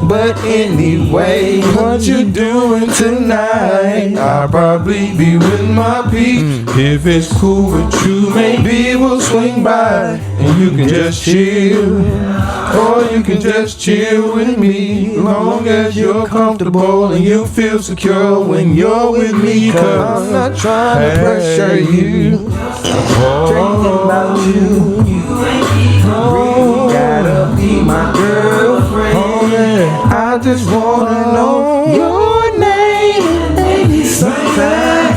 But anyway, what you doing tonight? I'll probably be with my peeps. If it's cool with you, maybe we'll swing by and you can just chill. Or you can just chill with me, long as you're comfortable and you feel secure when you're with me. Cause I'm not trying to pressure you, thinking about you. You gotta be my girlfriend. I just wanna know your name and maybe sometime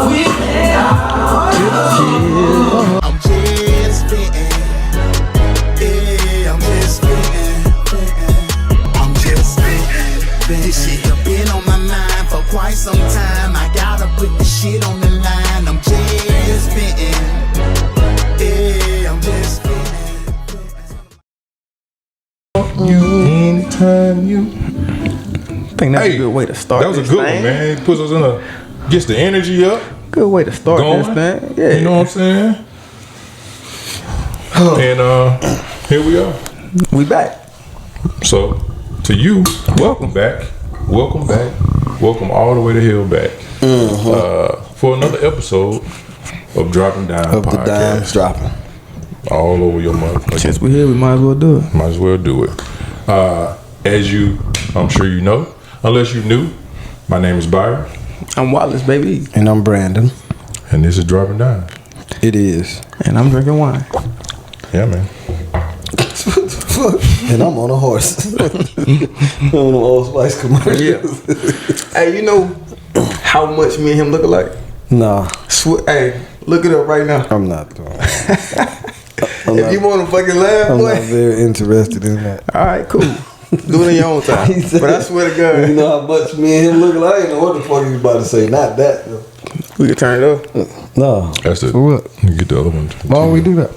we can just chill. I'm just spitting. Yeah, I'm just spitting. I'm just spitting. This shit have been on my mind for quite some time. I gotta put this shit on the line. I'm just spitting. Yeah, I'm just spitting. Anytime you. I think that's a good way to start. That was a good one, man. It puts us in gets the energy up. Good way to start this thing. Yeah. You know what I'm saying? And here we are. We back. So, to you, welcome back. Welcome back. Welcome all the way to hell back. For another episode of Dropping Dymes Of the podcast. dimes dropping. All over your motherfucker. Since we're here, we might as well do it. Might as well do it. As you, I'm sure you know, unless you're new, my name is Byron. I'm Wallace, baby. And I'm Brandon. And this is Dropping Dymes. It is. And I'm drinking wine. Yeah, man. And I'm on a horse. On the Old Spice commercials. Hey, you know how much me and him look alike? Nah, Hey, look it up right now. I'm not doing it. If you want to fucking laugh, I'm boy. not very interested in that. All right, cool. Do it in your own time. He said- But I swear to God, You know how much me and him look alike? I ain't know what the fuck he was about to say. Not that, though. we can turn it up No. That's it. For what? You get the other one. Why would we do that?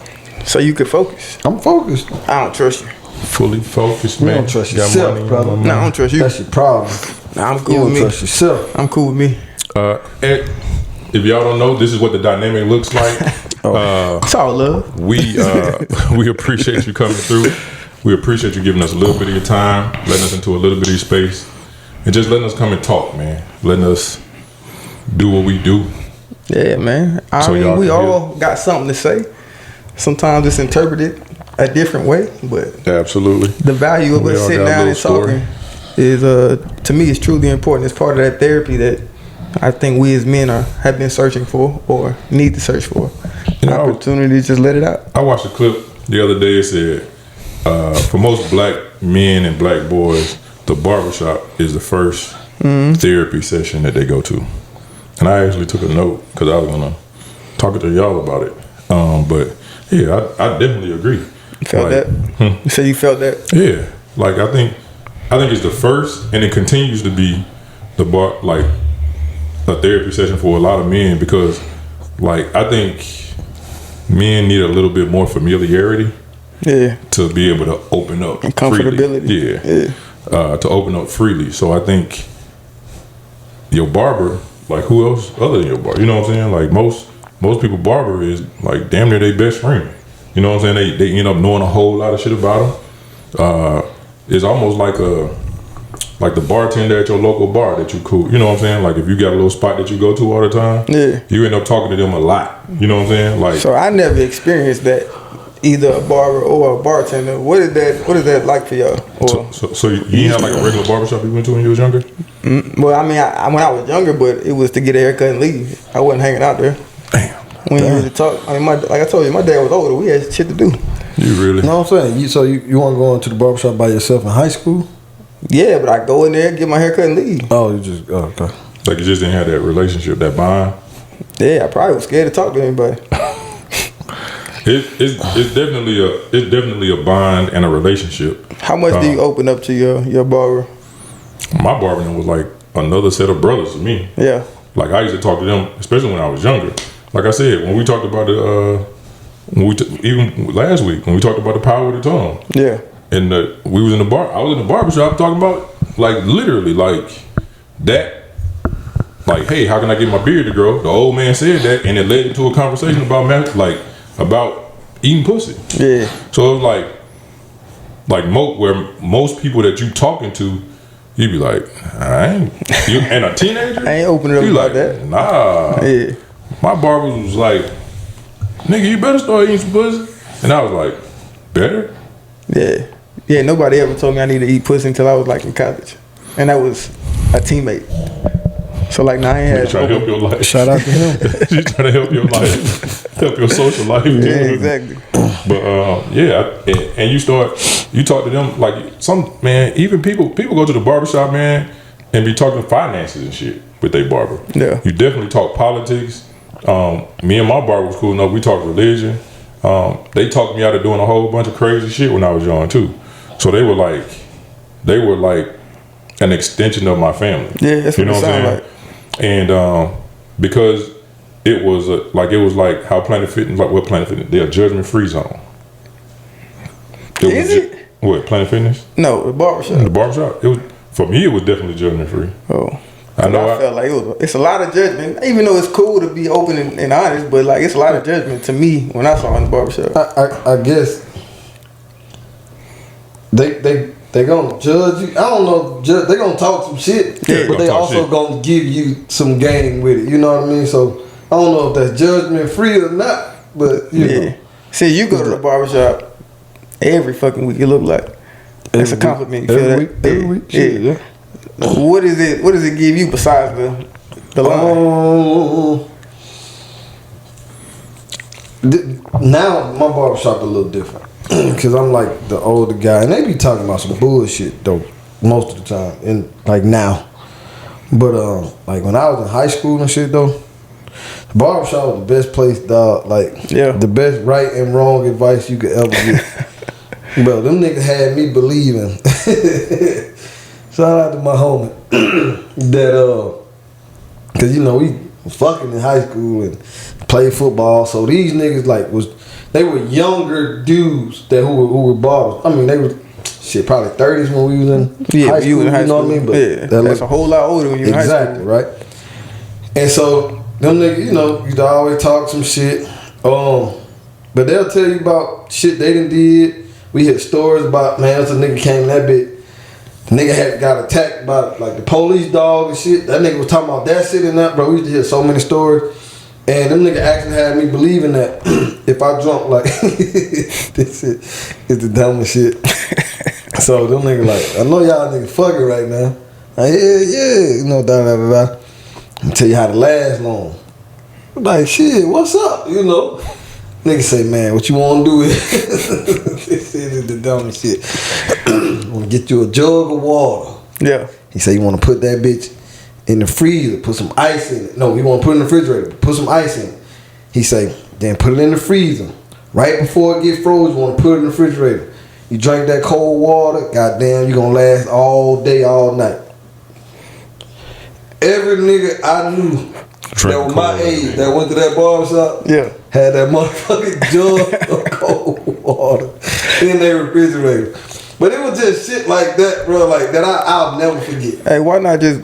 so you can focus. I'm focused. I don't trust you. Fully focused, You man. don't trust Got yourself, money, brother. my No, I money. don't trust you. That's your problem. Nah, I'm You cool don't with me. trust yourself. I'm cool with me. And if y'all don't know, this is what the dynamic looks like. It's all love. We appreciate you coming through. We appreciate you giving us a little bit of your time, letting us into a little bit of your space, and just letting us come and talk, man. Letting us do what we do. Yeah, man. I So mean, y'all we can all got something to say. Sometimes it's interpreted a different way, but Absolutely. the value of We us all sitting got a down and little story. talking is, to me, is truly important. It's part of that therapy that I think we as men have been searching for or need to search for. You know, Opportunity to just let it out. I watched a clip the other day. It said, for most black men and black boys, the barbershop is the first therapy session that they go to. And I actually took a note because I was going to talk to y'all about it. But yeah, I definitely agree. You felt that? You said you felt that? Yeah, like I think it's the first, and it continues to be the bar, like a therapy session for a lot of men because, like, I think men need a little bit more familiarity. Yeah. To be able to open up And comfortability. Freely. Yeah. To open up freely. So I think your barber, like who else other than your barber? You know what I'm saying? Like most people barber is like damn near their best friend. You know what I'm saying? They end up knowing a whole lot of shit about them. It's almost like the bartender at your local bar that you cool. You know what I'm saying? Like if you got a little spot that you go to all the time, Yeah. you end up talking to them a lot. You know what I'm saying? Like So I never experienced that, either a barber or a bartender. What is that like for y'all? Or, so you didn't have like a regular barbershop you went to when you was younger? well, I mean, when I was younger, but it was to get a haircut and leave. I wasn't hanging out there. Damn. When you really talk, I mean, like I told you, my dad was older. We had shit to do. You really? You know what I'm saying? You want to go into the barbershop by yourself in high school? Yeah, but I go in there, get my haircut and leave. Oh, you just, oh, okay. Like you just didn't have that relationship, that bond. Yeah, I probably was scared to talk to anybody. It's definitely a bond and a relationship. How much do you open up to your barber? My barber was like another set of brothers to me. Yeah. Like I used to talk to them, especially when I was younger. Like I said, when we talked about even last week when we talked about the power of the tongue. Yeah. And we was in the bar. I was in the barbershop talking about like literally like that. Like, hey, how can I get my beard to grow? The old man said that, and it led into a conversation about eating pussy. Yeah. So it was like like where most people that you talking to, you be like, I ain't. You and a teenager, I ain't opening up you about like that. Nah. Yeah. My barber was like, nigga, you better start eating some pussy. And I was like, better? Yeah. Yeah, nobody ever told me I need to eat pussy until I was like in college. And that was a teammate. So like now I ain't had Trying to help your life. Shout out to him. She's trying to help your life. Help your social life. Yeah, exactly. But yeah, and you talk to them like even people go to the barbershop, man, and be talking finances and shit with their barber. Yeah. You definitely talk politics. Me and my barber was cool enough. We talked religion. They talked me out of doing a whole bunch of crazy shit when I was young too. So they were like an extension of my family. Yeah, that's what it sound like. And because it was like how Planet Fitness, like what Planet Fitness, they're a judgment-free zone. Is it? What, Planet Fitness? No, the barbershop. The barbershop. It was, for me, it was definitely judgment-free. Oh. I know. I felt like it's a lot of judgment, even though it's cool to be open and honest, but like it's a lot of judgment to me when I saw it in the barbershop. I guess they gonna judge you. I don't know. They gonna talk some shit, Yeah, but they also gonna give you some game with it. You know what I mean? So I don't know if that's judgment free or not, but you know. See, you go to the barbershop every fucking week. It look like that's a compliment. You feel that? Every week. Yeah. What is it? What does it give you besides the line? Now my barbershop a little different because I'm like the older guy, and they be talking about some bullshit though most of the time, and like now. But like when I was in high school and shit though, the barbershop was the best place, dog. Like the best right and wrong advice you could ever get. Bro, them niggas had me believing. Shout out to my homie that cause you know we was fucking in high school and played football. So these niggas like they were younger dudes who were barbers. I mean they were probably 30s when we was in high school. You know what I mean? But that's a whole lot older when you're in high school. Exactly, right? And so them niggas, you know, used to always talk some shit. But they'll tell you about shit they done did. We heard stories about, man, there's a nigga came in that bitch. The nigga got attacked by like the police dog and shit. That nigga was talking about that shit and that, bro. We used to hear so many stories. And them nigga actually had me believing that if I drunk like this shit is the dumbest shit. So them niggas like, I know y'all niggas fucking right now. Like, yeah, you know, da. I'm tell you how to last long. I'm like, shit, what's up? You know? Nigga say, man, what you wanna do is this is the dumbest shit. Wanna get you a jug of water. Yeah. He say you wanna put that bitch in the freezer, put some ice in it. No, you wanna put it in the refrigerator, put some ice in it. He say, then put it in the freezer. Right before it get frozen, you wanna put it in the refrigerator. You drink that cold water, goddamn, you gonna last all day, all night. Every nigga I knew that was my age that went to that barbershop had that motherfucking jug of cold water in their refrigerator. But it was just shit like that, bro, like that I'll never forget. Hey, why not just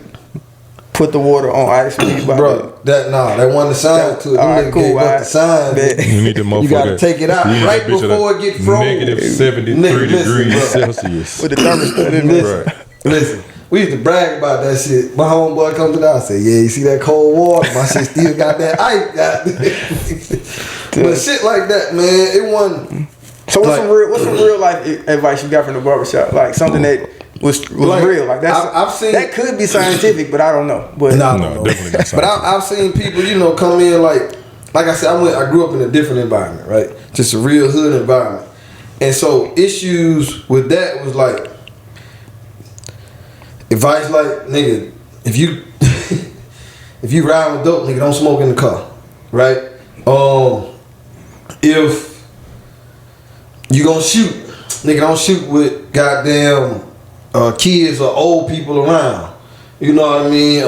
put the water on ice when you bro, that wasn't the sign to it. Them niggas gave up the sign. You need the motherfucker. You gotta take it out right before it get frozen. Negative 73 degrees Celsius. With the thermostat in there. Listen. We used to brag about that shit. My homeboy comes to the house and say, yeah, you see that cold water? My shit still got that ice. But shit like that, man, it wasn't. So what's some real life advice you got from the barbershop? Like something that was like, real. Like I've seen that could be scientific, but I don't know. But no, definitely not scientific. But I've seen people, you know, come in like I said, I grew up in a different environment, right? Just a real hood environment. And so issues with that was like, advice like, nigga, if you ride with dope, nigga, don't smoke in the car, right? If you gonna shoot, nigga, don't shoot with goddamn kids or old people around. You know what I mean?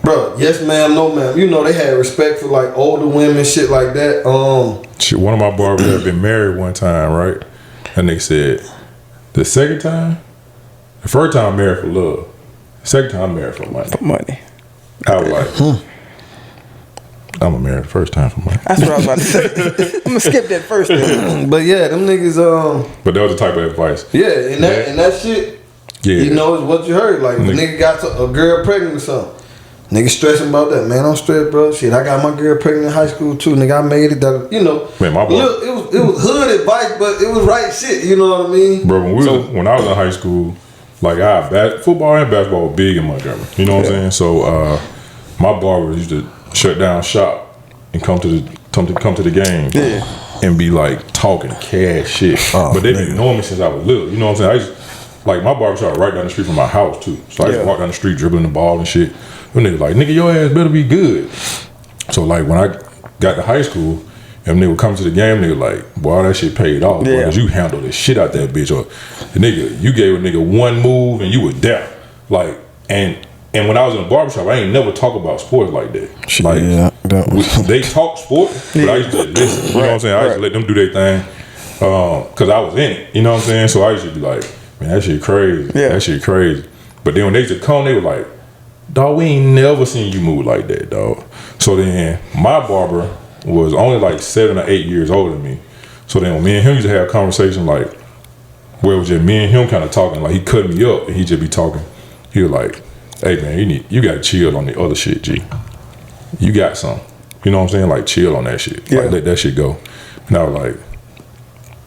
Bro, yes ma'am, no ma'am. You know they had respect for like older women, shit like that. Shit, one of my barbers had been married one time, right? And they said, the second time. The first time I'm married for love. The second time I'm married for money. For money. I was like, I'm a married the first time for mine. That's what I was about to say. I'm gonna skip that first thing. But yeah, them niggas. But that was the type of advice. Yeah, and that shit. Yeah. You know, is what you heard. Like, if a nigga got a girl pregnant or something. Nigga stressing about that, man. Don't stress, bro. Shit, I got my girl pregnant in high school too. Nigga, I made it. That, you know, man, my boy. It was hood advice, but it was right shit. You know what I mean, bro? When I was in high school, like football and basketball were big in Montgomery. You know what I'm saying? So my barber used to shut down shop and come to the game, and be like talking cash shit. But they didn't know me since I was little. You know what I'm saying? Like my barbershop right down the street from my house too. So I used to walk down the street dribbling the ball and shit. Them niggas like, nigga, your ass better be good. So like when I got to high school, and they would come to the game, nigga like, boy, that shit paid off. Yeah. Because you handled the shit out that bitch. Or the nigga, you gave a nigga one move and you were there. Like, and when I was in the barbershop, I ain't never talk about sports like that. Like, they talk sport, but I used to listen. You know what I'm saying? I used to let them do their thing. Cause I was in it. You know what I'm saying? So I used to be like, man, that shit crazy. Yeah. That shit crazy. But then when they used to come, they were like, dog, we ain't never seen you move like that, dog. So then my barber was only like 7 or 8 years older than me. So then when me and him used to have a conversation, like, where it was just me and him kind of talking, like he cut me up and he just be talking. He was like, hey man, you gotta chill on the other shit, G. You got some. You know what I'm saying? Like chill on that shit. Yeah. Like let that shit go. And I was like,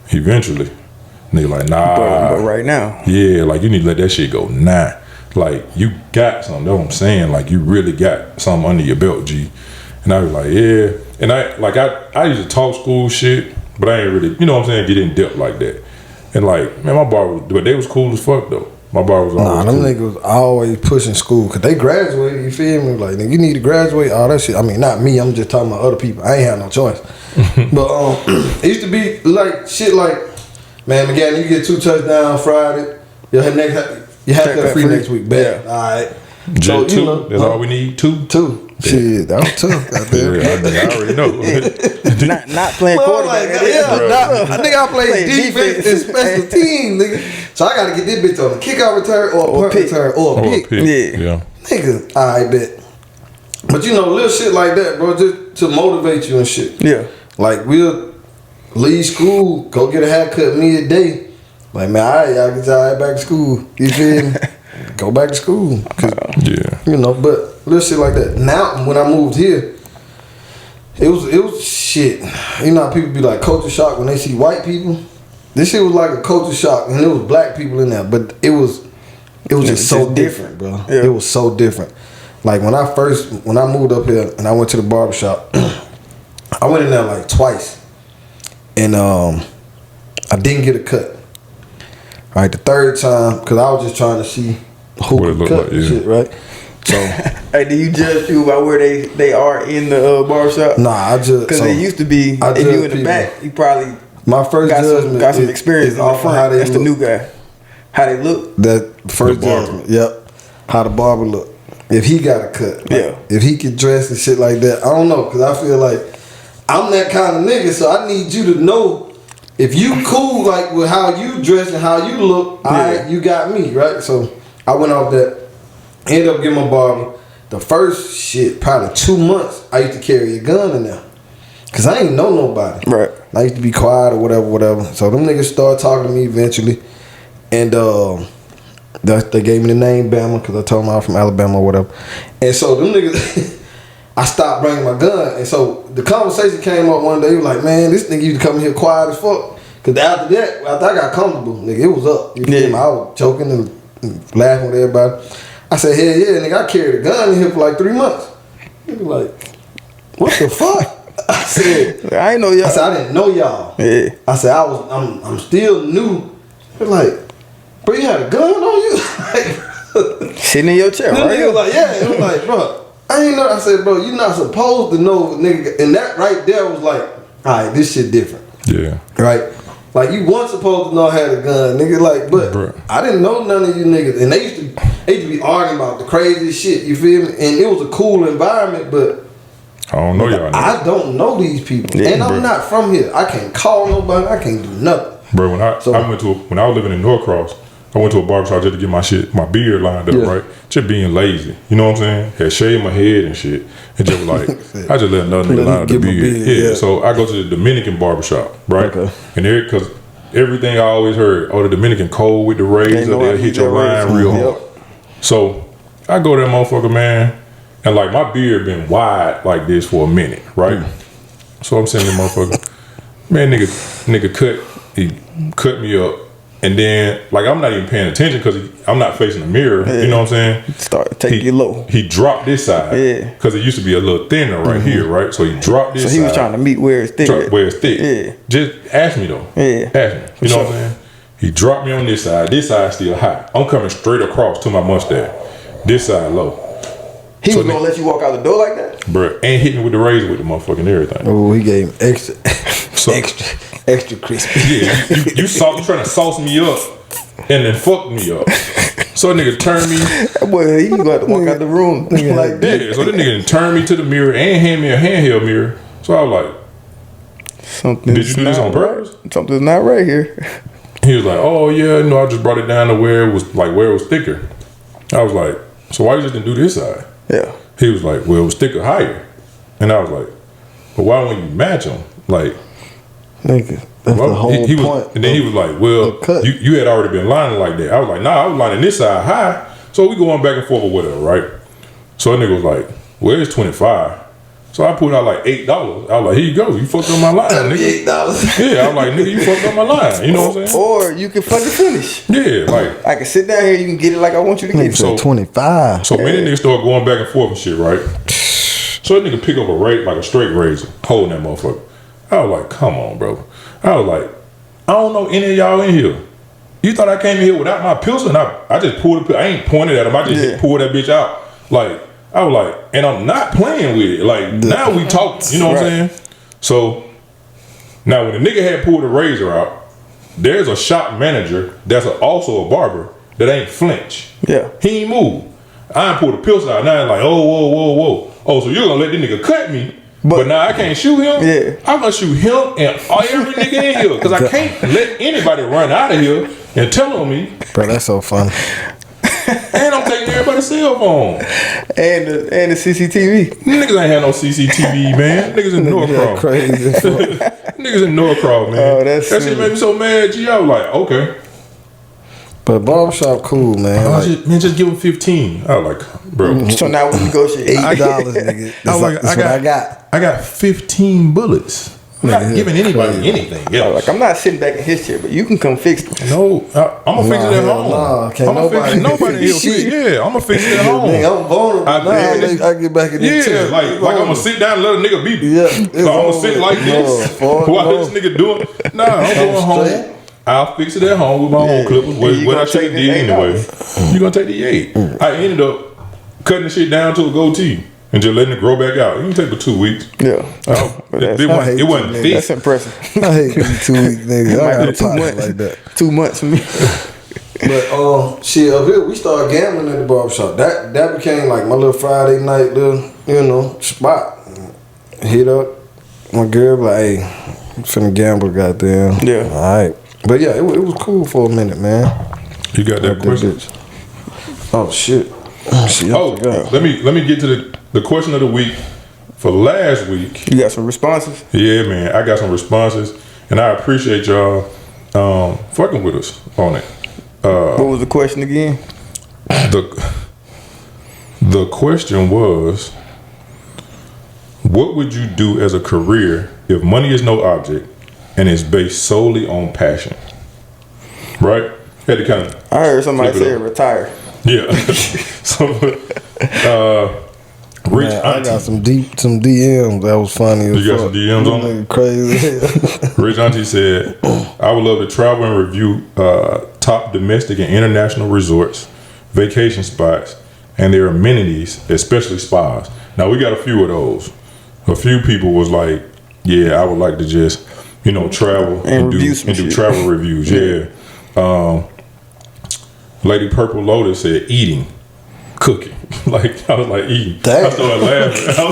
eventually, nigga like, nah. But right now. Yeah, like you need to let that shit go. Nah. Like, you got something, that's what I'm saying. Like, you really got something under your belt, G. And I was like, yeah. And I used to talk school shit, but I ain't really, you know what I'm saying, get in depth like that. And like, man, my barber, but they was cool as fuck, though. My barber was always them niggas was always pushing school, because they graduated, you feel me? Like, nigga, you need to graduate, all that shit. I mean, not me, I'm just talking about other people. I ain't had no choice. But it used to be like, shit like, man, McGann, you get 2 touchdowns Friday, you have to have free next week. Bet. Yeah. All right. So, 2. You know, that's all we need. 2. 2. Yeah. Shit, that was tough out there. I already know. not playing quarterback. I think I played defense and special teams, nigga. So I got to get this bitch on a kickoff return or a punt return or a pick. Yeah. Nigga, I bet. But you know, little shit like that, bro, just to motivate you and shit. Yeah. Like, we'll leave school, go get a haircut midday. Like, man, all right, y'all get y'all back to school. You feel me? Go back to school. Yeah. You know, but little shit like that. Now, when I moved here, it was shit. You know how people be like culture shock when they see white people? This shit was like a culture shock, and there was black people in there, but it was just so different, bro. Yeah. It was so different. Like, when I moved up here and I went to the barbershop, I went in there like twice, and I didn't get a cut. All right, the third time, because I was just trying to see who could cut and shit, right? So, hey, do you judge people by where they are in the barbershop? Nah, I just because it used to be if you in the back, you probably my first judgment got some experience in the front. That's the new guy. How they look. That first judgment, yep. How the barber look. If he got a cut, yeah. If he could dress and shit like that, I don't know, because I feel like I'm that kind of nigga, so I need you to know. If you cool like with how you dress and how you look, yeah. You got me, right? So I went off that, ended up getting my barber. The first shit, probably 2 months, I used to carry a gun in there. Cause I ain't know nobody. Right. I used to be quiet or whatever. So them niggas started talking to me eventually. And they gave me the name Bama, cause I told them I was from Alabama or whatever. And so them niggas I stopped bringing my gun, and so the conversation came up one day. He was like, "Man, this nigga used to come here quiet as fuck." Cause after I got comfortable, nigga, it was up. You feel me? I was joking and laughing with everybody. I said, "Hell yeah, nigga, I carried a gun in here for like 3 months." He was like, "What the fuck?" I said, "I ain't know y'all." I said, "I didn't know y'all." Yeah. I said, "I'm still new." He was like, "Bro, you had a gun on you?" Like, sitting in your chair, right? He was like, "Yeah." It was like, "Bro." I ain't know. I said, bro, you're not supposed to know, nigga. And that right there was like, all right, this shit different. Yeah. Right? Like, you weren't supposed to know I had a gun, nigga. Like, but bruh. I didn't know none of you niggas. And they used to be arguing about the craziest shit, you feel me? And it was a cool environment, but I don't know y'all niggas. I don't know these people. Yeah, and I'm not from here. I can't call nobody. I can't do nothing. Bro, when I was living in Norcross, I went to a barbershop just to get my beard lined up, right? Just being lazy. You know what I'm saying? Had shaved my head and shit. And just like, I just let another nigga line up the beard. Yeah. So I go to the Dominican barbershop, right? Okay. And there, because everything I always heard, the Dominican cold with the razor, they'll hit your line real hard. So I go there, motherfucker, man. And like my beard been wide like this for a minute, right? So I'm saying, motherfucker, man, he cut me up. And then, like, I'm not even paying attention because I'm not facing the mirror. Yeah. You know what I'm saying? Start taking it low. He dropped this side. Yeah. Because it used to be a little thinner right here, right? So he dropped this side. So he was trying to meet where it's thick. Where it's thick. Yeah. Just ask me, though. Yeah. Ask me. You know what I'm saying? He dropped me on this side. This side still high. I'm coming straight across to my mustache. This side low. He was going to let you walk out the door like that? Bruh. And hit me with the razor with the motherfucking everything. Oh, he gave him extra crispy. Yeah. You trying to sauce me up. And then fucked me up. So that nigga turned me. That boy, he gonna have to walk out the room like that. Yeah, so that nigga turned me to the mirror and hand me a handheld mirror. So I was like, did you do this on purpose? Something's not right here. He was like, oh yeah, I just brought it down to where it was thicker. I was like, so why you just didn't do this side? Yeah. He was like, well, it was thicker higher. And I was like, but why wouldn't you match them? Like, nigga. That's the whole point. And then he was like, well, you had already been lining like that. I was like, nah, I was lining this side high. So we going back and forth or whatever, right? So that nigga was like, well, it's $25. So I put out like $8. I was like, here you go. You fucked up my line, nigga. $8. Yeah, I was like, nigga, you fucked up my line. You know what I'm saying? Or you can fucking finish. Yeah, like. I can sit down here, you can get it like I want you to get it. So 25. So many niggas start going back and forth and shit, right? So that nigga pick up a straight razor, holding that motherfucker. I was like, come on, bro. I was like, I don't know any of y'all in here. You thought I came in here without my pistol? And I just pulled I ain't pointed at him. I just pulled that bitch out. Like, I was like, and I'm not playing with it. Like, now we talk, you know what I'm saying? So, now when the nigga had pulled the razor out, there's a shop manager that's also a barber that ain't flinch. Yeah. He ain't move. I ain't pulled the pistol out. Now I'm like, whoa. Oh, so you're going to let this nigga cut me? But now I can't shoot him. Yeah. I'm gonna shoot him and every nigga in here because I can't let anybody run out of here and tell on me. Bro, that's so funny. And I'm taking everybody's cell phone and the CCTV. Niggas ain't had no CCTV, man. Niggas in Norcross. Crazy. Niggas in Norcross, man. Oh, that shit made me so mad. G, I was like, okay. But barbershop cool, man. Just give him 15. I was like, bro. So now we negotiate $8, nigga. That's what I got. I got 15 bullets. I'm not giving anybody anything. Yeah. Like I'm not sitting back in his chair, but you can come fix it. No, I'm gonna fix it at home. Nobody else. Yeah, I'm gonna fix it at home. Nigga, I'm vulnerable. I get back in the chair. Like I'm gonna sit down and let a nigga beat me. Yeah, so I'm gonna sit like this. While this nigga doing? Nah, I'm going home. I'll fix it at home with my own clippers. What I should have did anyway. You gonna take the 8? I ended up cutting the shit down to a goatee and just letting it grow back out. You can take for 2 weeks. Yeah. It wasn't thick. That's impressive. I hate 2 weeks, nigga. I got 2 months like that. 2 months for me. But shit, up here we started gambling at the barbershop. That became like my little Friday night little, spot. Hit up my girl, like, hey, I'm finna gamble, goddamn. Yeah. Alright. But yeah, it was cool for a minute, man. You got that question? Oh shit. Let me get to the question of the week for last week. You got some responses? Yeah, man, I got some responses, and I appreciate y'all fucking with us on it. What was the question again? The question was, what would you do as a career if money is no object and it's based solely on passion? Right? Had to kind of. I heard somebody say retire. Yeah. So, Rich Auntie. I got some DMs that was funny. You got some DMs on them? Crazy. Rich Auntie said, I would love to travel and review top domestic and international resorts, vacation spots, and their amenities, especially spas. Now, we got a few of those. A few people was like, yeah, I would like to just, travel and do travel reviews. Yeah. Lady Purple Lotus said eating, cooking. Like, I was like eating. Damn. I started laughing. I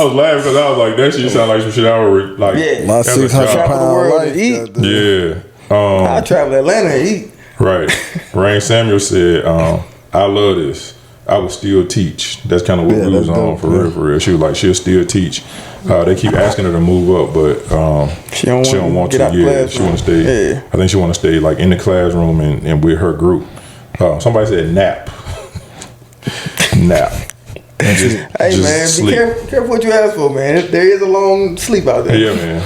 was laughing because I was like, that shit sound like some shit I would like. Yeah. My 600 pound life. Eat. Yeah. I travel to Atlanta and eat. Right. Rain Samuel said, I love this. I would still teach. That's kind of what we was on for real, for real. She was like, she'll still teach. They keep asking her to move up, but she don't want to. Yeah, she want to stay. Yeah. I think she want to stay like in the classroom and with her group. Somebody said nap. Nap. Hey man, be careful what you ask for, man. There is a long sleep out there. Yeah, man,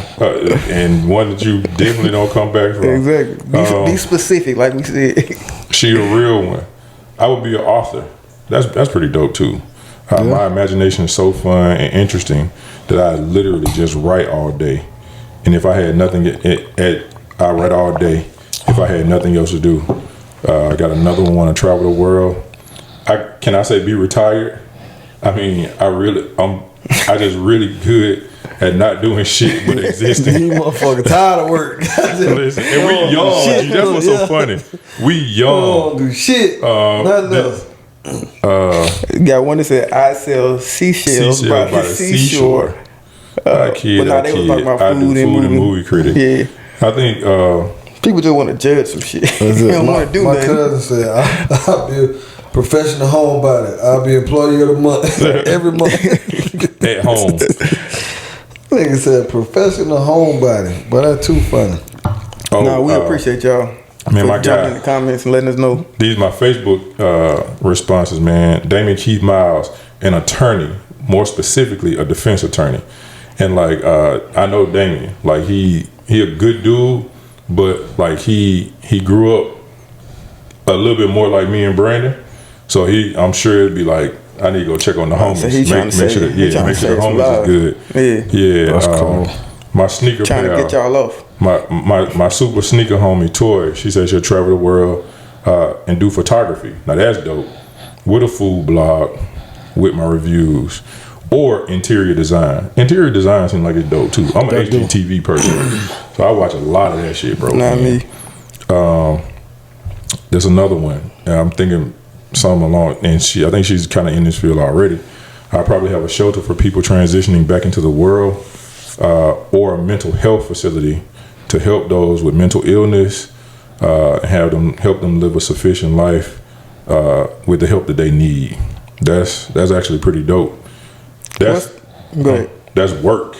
and one that you definitely don't come back from. Exactly. Be specific, like we said. She a real one. I would be an author. That's pretty dope too. My imagination is so fun and interesting that I literally just write all day. And if I had nothing, I write all day. If I had nothing else to do, I got another one. Want to travel the world. Can I say be retired? I mean, I just really good at not doing shit but existing. You motherfucker tired of work. Listen, and we young. That's what's so funny. We young. Don't do shit. Nothing else. Got one that said, I sell seashells by the seashore. But they was talking about food and movie critic. Yeah. I think people just want to judge some shit. They don't want to do that. My cousin said, I'll be a professional homebody. I'll be employee of the month every month. At home. Nigga said professional homebody, but that's too funny. We appreciate y'all. Man, my jumping guy, in the comments and letting us know. These my Facebook responses, man. Damien Keith Miles, an attorney, more specifically a defense attorney, and like I know Damien, like he a good dude, but like he grew up a little bit more like me and Brandon, so I'm sure it'd be like I need to go check on the homies, So make sure the homies is good. Yeah, that's cool. My sneaker trying pal, to get y'all off. My super sneaker homie Toy, she said she'll travel the world and do photography. Now that's dope. With a food blog, with my reviews, or interior design. Interior design seems like it's dope too. I'm an HGTV person, so I watch a lot of that shit, bro. Not me. There's another one. And I'm thinking something along, and I think she's kind of in this field already. I probably have a shelter for people transitioning back into the world, or a mental health facility to help those with mental illness, and help them live a sufficient life with the help that they need. That's actually pretty dope. That's work.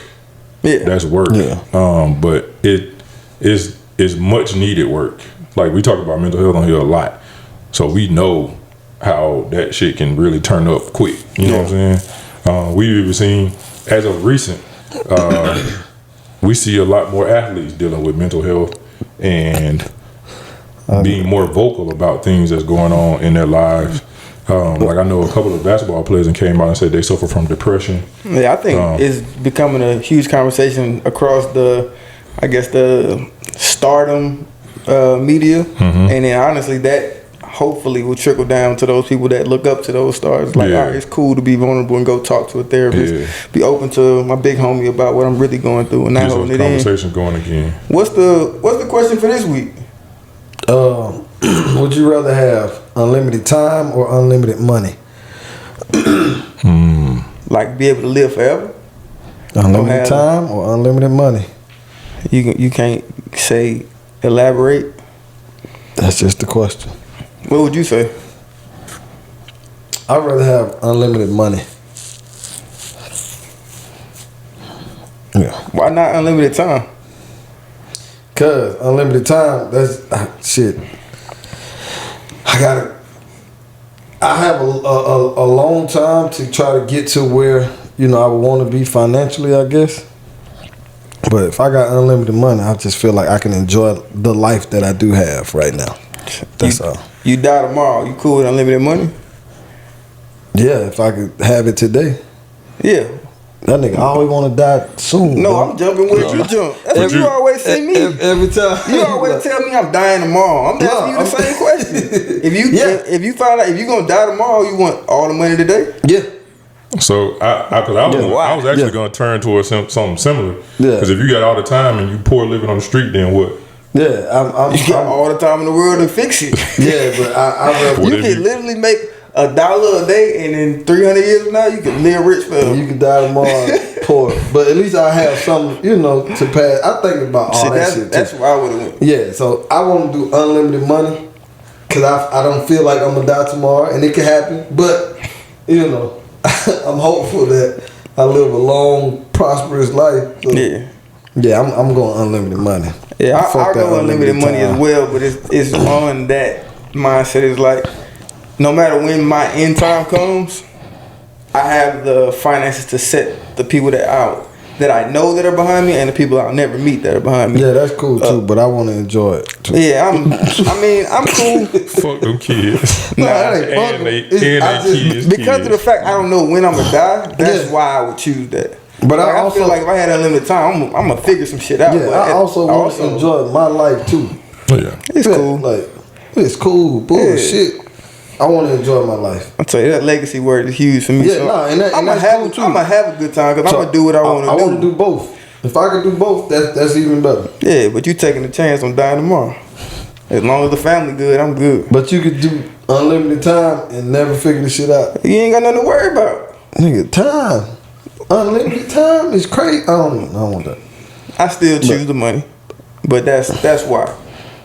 Yeah, that's work. Yeah. But it is much needed work. Like we talk about mental health on here a lot, so we know how that shit can really turn up quick. You know what I'm saying? We've even seen, as of recent, we see a lot more athletes dealing with mental health and being more vocal about things that's going on in their lives. Like I know a couple of basketball players and came out and said they suffer from depression. Yeah, I think it's becoming a huge conversation across the stardom media, and then honestly that hopefully will trickle down to those people that look up to those stars. Like, all right, it's cool to be vulnerable and go talk to a therapist. Be open to my big homie about what I'm really going through and not holding it in. Conversation going again. What's the question for this week? Would you rather have unlimited time or unlimited money? Like be able to live forever? Unlimited time or unlimited money? You can't say elaborate. That's just the question. What would you say? I'd rather have unlimited money. Yeah. Why not unlimited time? Cause unlimited time, that's shit. I have a long time to try to get to where, I would want to be financially, I guess. But if I got unlimited money, I just feel like I can enjoy the life that I do have right now. That's all. You die tomorrow, you cool with unlimited money? Yeah, if I could have it today. Yeah. That nigga always want to die soon. No, bro. I'm jumping with you. Jump. That's what you always see me. Every time. You always tell me I'm dying tomorrow. I'm asking you the same question. If you find out if you're gonna die tomorrow, you want all the money today? Yeah. So I was actually gonna turn towards something similar. Yeah. Because if you got all the time and you poor living on the street, then what? Yeah, you got all the time in the world to fix it. Yeah, but you can literally make $1 a day, and then 300 years from now, you can live rich forever. You can die tomorrow poor, but at least I have something, to pass. I think about all that shit. That's why I would have went. Yeah, so I want to do unlimited money, Cause I don't feel like I'm gonna die tomorrow, and it can happen. But you know, I'm hopeful that I live a long, prosperous life. So, yeah, I'm going unlimited money. Yeah, I go unlimited money as well, but it's on that mindset. It's like no matter when my end time comes, I have the finances to set the people that I know that are behind me and the people I'll never meet that are behind me. Yeah, that's cool too, but I want to enjoy it too. Yeah, I'm cool. Fuck them kids. Nah, and they kids. Because of the fact I don't know when I'm gonna die, that's why I would choose that. But like, I feel like if I had unlimited time, I'm gonna figure some shit out. Yeah, but I also want to enjoy my life too. Yeah, it's cool. Like it's cool. Bullshit. I want to enjoy my life. I'll tell you that legacy word is huge for me. Yeah, so I'm gonna have a good time because I'm gonna do what I want to do. I want to do both. If I could do both, that's even better. Yeah, but you taking a chance on dying tomorrow. As long as the family good, I'm good. But you could do unlimited time and never figure the shit out. You ain't got nothing to worry about. Nigga, time. Unlimited time is crazy. I don't want that. I still choose the money. But that's why.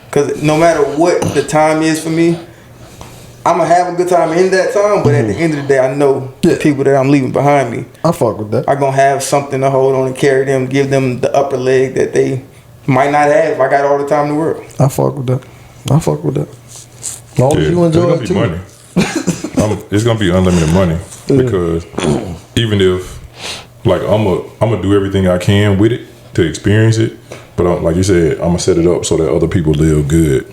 Because no matter what the time is for me, I'm going to have a good time in that time, but at the end of the day, I know the people that I'm leaving behind me. I fuck with that. I'm going to have something to hold on and carry them, give them the upper leg that they might not have if I got all the time in the world. I fuck with that. As long as you enjoy it too. Money. It's going to be unlimited money because even if, like, I'm gonna do everything I can with it to experience it, but like you said, I'm going to set it up so that other people live good.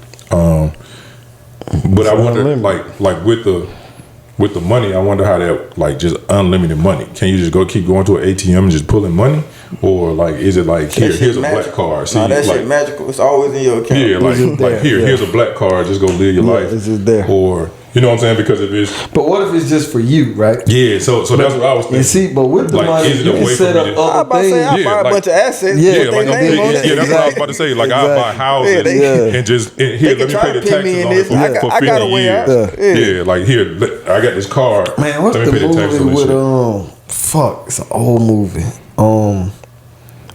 But I wonder, like with the money, I wonder how that, like, just unlimited money. Can you just keep going to an ATM and just pulling money, or like is it like here's a black card? See, that shit magical. It's always in your account. Yeah, like here's a black card. Just go live your life. It's just there. Or you know what I'm saying? Because if it's what if it's just for you, right? Yeah, so that's what I was thinking. You see, but with the money, you can set up other things. I buy a bunch of assets. Yeah, like that's what I was about to say. Like I buy houses and just here, let me pay the taxes on it for 50 years. Yeah, like here, I got this card. Man, what's the movie with it's an old movie.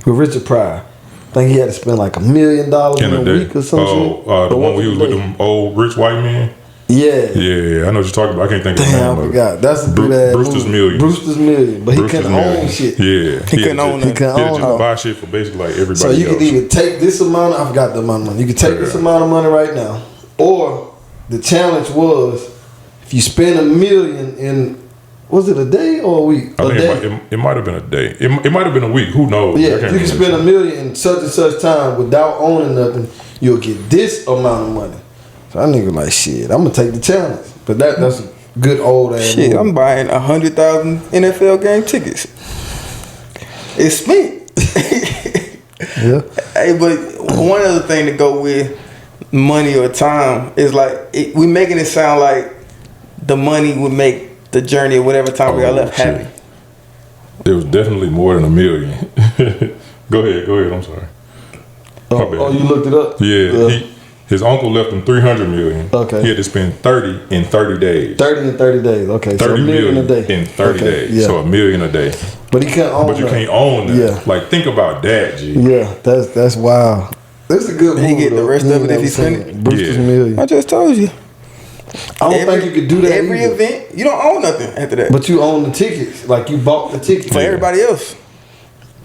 With Richard Pryor. I think he had to spend like $1 million in a week or something. The one where he was with them old rich white men. Yeah. Yeah, I know what you're talking about. I can't think of the name. I forgot. That's a good ass Brewster's Million. Brewster's Million. But he couldn't own shit. Yeah. He couldn't own it. He couldn't own just buy shit for basically like everybody So you else. could either take this amount, I forgot the amount of money. You could take this amount of money right now. Or the challenge was if you spend $1 million in, was it a day or a week? I think it might have been a day. It might have been a week. Who knows? Yeah, if you can spend $1 million in such and such time without owning nothing, you'll get this amount of money. So I nigga like, shit, I'm gonna take the challenge. But that's a good old ass shit. movie. I'm buying 100,000 NFL game tickets. It's spent. Yeah. Hey, but one other thing to go with money or time is like we making it sound like the money would make the journey or whatever time we got left happy. There was definitely more than $1 million. Go ahead. I'm sorry. Oh, you looked it up? Yeah. His uncle left him $300 million. Okay. He had to spend 30 in 30 days. 30 in 30 days. Okay. 30 so $1 million a day in 30 days. Yeah. So $1 million a day. But he can't own. But you can't own that. Yeah. Like think about that, G. Yeah, that's wild. That's a good movie. He get the rest of it if he spend it. Brewster's Million. I just told you. I don't think you could do that. Every either. event, you don't own nothing after that. But you own the tickets. Like you bought the tickets for everybody else.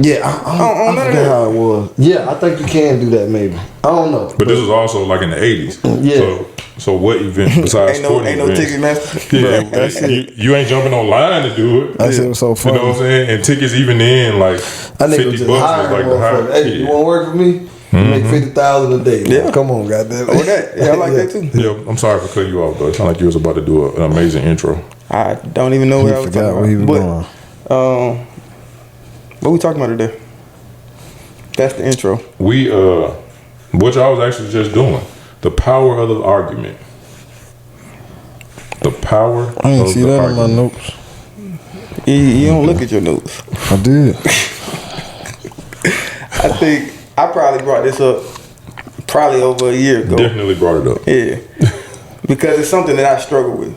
Yeah, I forget how it was. Yeah, I think you can do that maybe. I don't know. But this was also like in the 80s. Yeah. So what event besides ain't sporting no events? ticket master. Yeah, you ain't jumping online to do it. That shit was so funny. You know what I'm saying? And tickets even then like I think $50 was like the high. Hey, you want to work for me? You make $50,000 a day. Yeah. Come on, goddamn. Oh, that. Yeah, I like that too. Yeah, I'm sorry for cutting you off, though. It sounded like you was about to do an amazing intro. I don't even know what I was talking about. Where he was going. What we talking about today? That's the intro. Which I was actually just doing. The power of the argument. The power I didn't of see the that argument. in my notes. You don't look at your notes. I did. I think I probably brought this up probably over a year ago. Definitely brought it up. Yeah. Because it's something that I struggle with.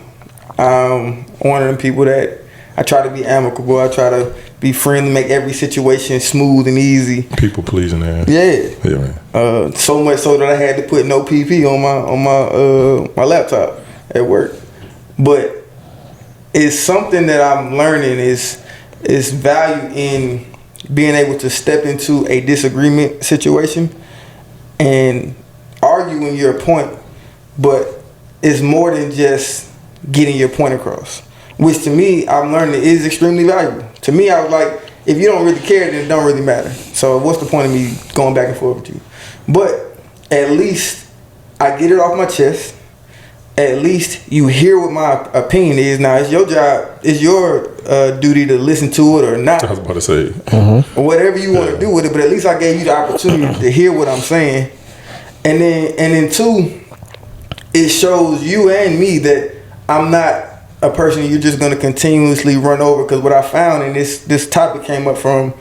I'm one of them people that I try to be amicable. I try to be friendly, make every situation smooth and easy. People pleasing ass. Yeah, man. So much so that I had to put no PP on my laptop at work. But it's something that I'm learning is value in being able to step into a disagreement situation and arguing your point, but it's more than just getting your point across, which to me, I'm learning is extremely valuable. To me, I was like, if you don't really care, then it don't really matter. So what's the point of me going back and forth with you? But at least I get it off my chest. At least you hear what my opinion is. Now it's your job, it's your duty to listen to it or not. I was about to say. Or whatever you want to do with it, but at least I gave you the opportunity to hear what I'm saying. And then two, it shows you and me that I'm not a person you're just going to continuously run over. Because what I found, and this topic came up from,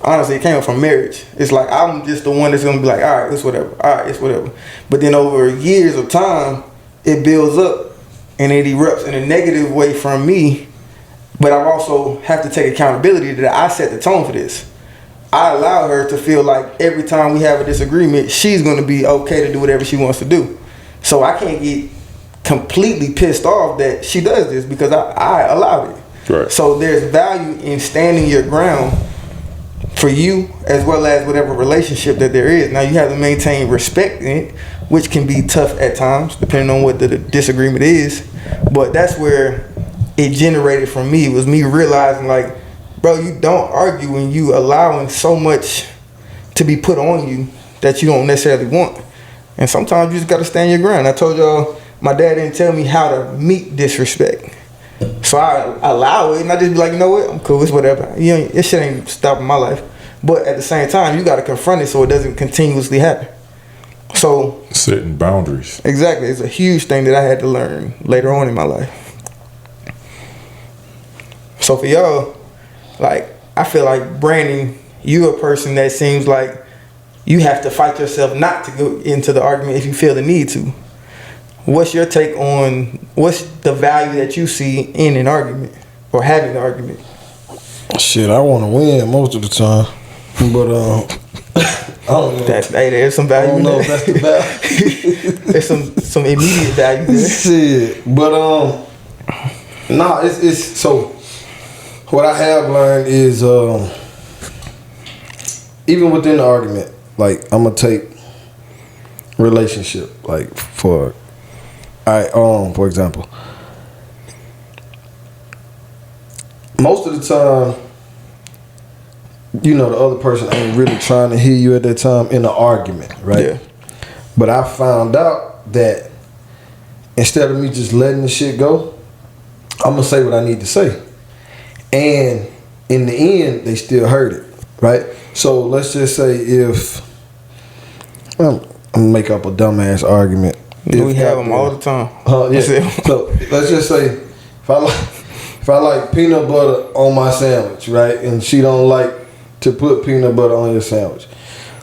honestly, it came up from marriage. It's like I'm just the one that's going to be like, all right, it's whatever. All right, it's whatever. But then over years of time, it builds up and it erupts in a negative way from me. But I also have to take accountability that I set the tone for this. I allow her to feel like every time we have a disagreement, she's going to be okay to do whatever she wants to do. So I can't get completely pissed off that she does this because I allowed it. Right. So there's value in standing your ground for you as well as whatever relationship that there is. Now you have to maintain respect in it, which can be tough at times depending on what the disagreement is. But that's where it generated from me, was me realizing like, bro, you don't argue when you allowing so much to be put on you that you don't necessarily want. And sometimes you just got to stand your ground. I told y'all, my dad didn't tell me how to meet disrespect. So I allow it, and I just be like, you know what, I'm cool, it's whatever. This shit ain't stopping my life. But at the same time, you got to confront it so it doesn't continuously happen. So setting boundaries. Exactly. It's a huge thing that I had to learn later on in my life. So for y'all, like, I feel like, Brandon, you a person that seems like you have to fight yourself not to go into the argument if you feel the need to. What's your take on, what's the value that you see in an argument or having an argument? Shit, I want to win most of the time, but I don't know. There's some value. I don't know if that's the value. There's some immediate value there. Shit, but nah, it's so. What I have learned is even within the argument, like I'm gonna take relationship, like for example, most of the time, you know, the other person ain't really trying to hear you at that time in an argument, right? Yeah. But I found out that instead of me just letting the shit go, I'm gonna say what I need to say. And in the end, they still heard it, right? So let's just say if I'm gonna make up a dumbass argument. We have them all the time. Yeah. So let's just say if I like peanut butter on my sandwich, right, and she don't like to put peanut butter on your sandwich,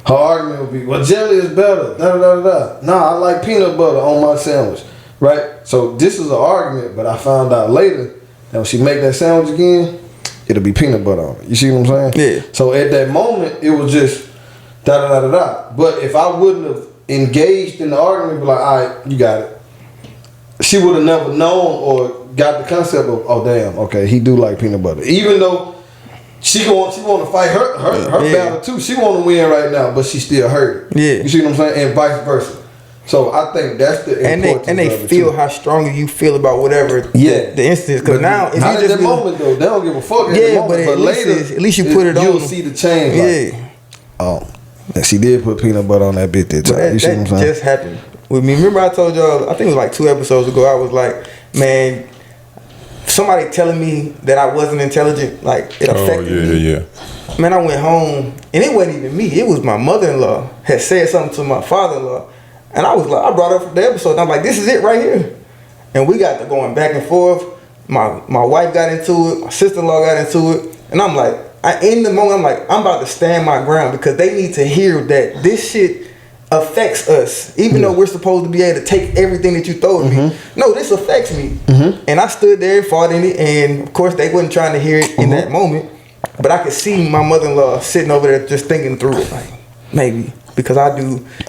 her argument would be, well, jelly is better. Da da da da. Nah, I like peanut butter on my sandwich, right? So this is an argument, but I found out later that when she make that sandwich again, it'll be peanut butter on it. You see what I'm saying? Yeah. So at that moment, it was just da da da da da. But if I wouldn't have engaged in the argument, be like, all right, you got it, she would have never known or got the concept of, oh damn, okay, he do like peanut butter. Even though she want to fight her battle too. She want to win right now, but she still hurt. Yeah. You see what I'm saying? And vice versa. So I think that's the importance. And they feel how strongly you feel about whatever the instance. Because now, if you not just at that moment though, they don't give a fuck. Yeah, but later, at least you put it on. You'll see the change. Yeah. Like, oh, and she did put peanut butter on that bit that time. You see what I'm saying? Just happened with me. Remember I told y'all, I think it was like 2 episodes ago, I was like, man, somebody telling me that I wasn't intelligent, like it affected me. Yeah. Man, I went home and it wasn't even me. It was my mother-in-law had said something to my father-in-law. And I was like, I brought up the episode and I'm like, this is it right here. And we got to going back and forth. My wife got into it. My sister-in-law got into it. And I'm like, in the moment, I'm like, I'm about to stand my ground because they need to hear that this shit affects us, even though we're supposed to be able to take everything that you throw at me. No, this affects me. And I stood there and fought in it, and of course they wasn't trying to hear it in that moment, but I could see my mother-in-law sitting over there just thinking through it, like, maybe because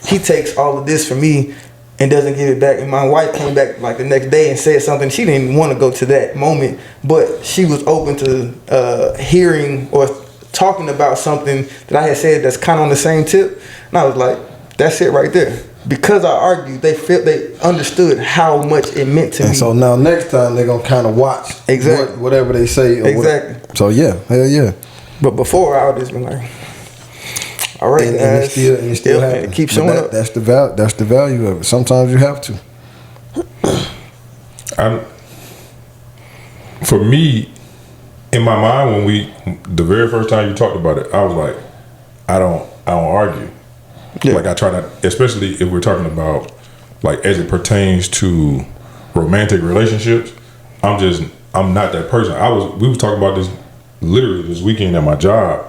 he takes all of this from me and doesn't give it back. And my wife came back like the next day and said something. She didn't want to go to that moment, but she was open to hearing or talking about something that I had said that's kind of on the same tip. And I was like, that's it right there. Because I argued, they understood how much it meant to me. And so now next time they're gonna kind of watch whatever they say. Exactly. So yeah, hell yeah. But before I would just been like, all right, and guys, it still happens. And it keeps showing up. That's the value of it. Sometimes you have to. For me, in my mind, the very first time you talked about it, I was like, I don't argue. Yeah. Like I try not, especially if we're talking about like as it pertains to romantic relationships. I'm not that person. We was talking about this literally this weekend at my job,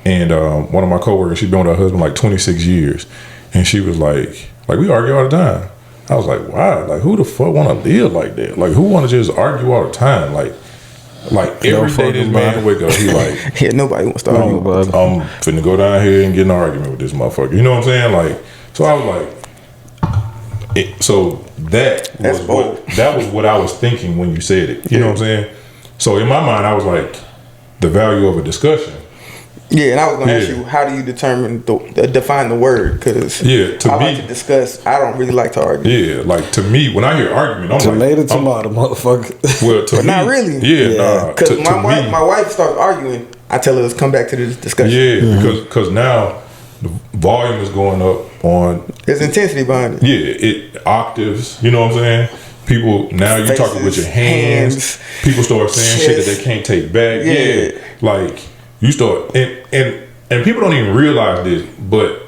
and one of my coworkers, she's been with her husband like 26 years, and she was like we argue all the time. I was like, wow, like who the fuck want to live like that? Like who want to just argue all the time? Like every day this man wake up, he like, yeah, nobody wants to argue about it. I'm finna go down here and get in an argument with this motherfucker. You know what I'm saying? Like, so I was like, that was what I was thinking when you said it. You know what I'm saying? So in my mind, I was like, the value of a discussion. Yeah, and I was going to ask you, how do you define the word? Because I like to discuss. I don't really like to argue. Yeah, like to me, when I hear argument, I'm tomato, motherfucker. Well, but not really. Yeah. Because my wife starts arguing, I tell her, let's come back to this discussion. Yeah, because now the volume is going up on. There's intensity behind it. Yeah, it octaves. You know what I'm saying? People now you're talking with your hands. People start saying shit that they can't take back. Yeah, like. You start and people don't even realize this, but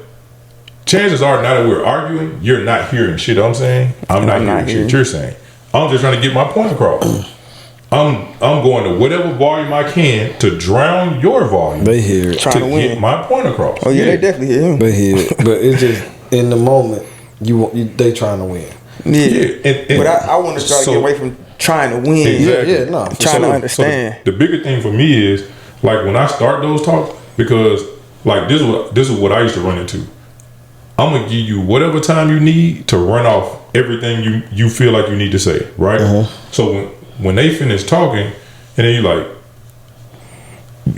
chances are now that we're arguing, you're not hearing shit I'm saying. I'm not hearing shit you're saying. I'm just trying to get my point across. I'm going to whatever volume I can to drown your volume. They hear it. Trying to get my point across. Oh yeah, they definitely hear him. They hear it, but it's just in the moment they trying to win. Yeah. But I want to try to get away from trying to win. Exactly. Trying to understand. So the bigger thing for me is. Like when I start those talks, because like this is what I used to run into. I'm gonna give you whatever time you need to run off everything you feel like you need to say, right? So when they finish talking, and then you like,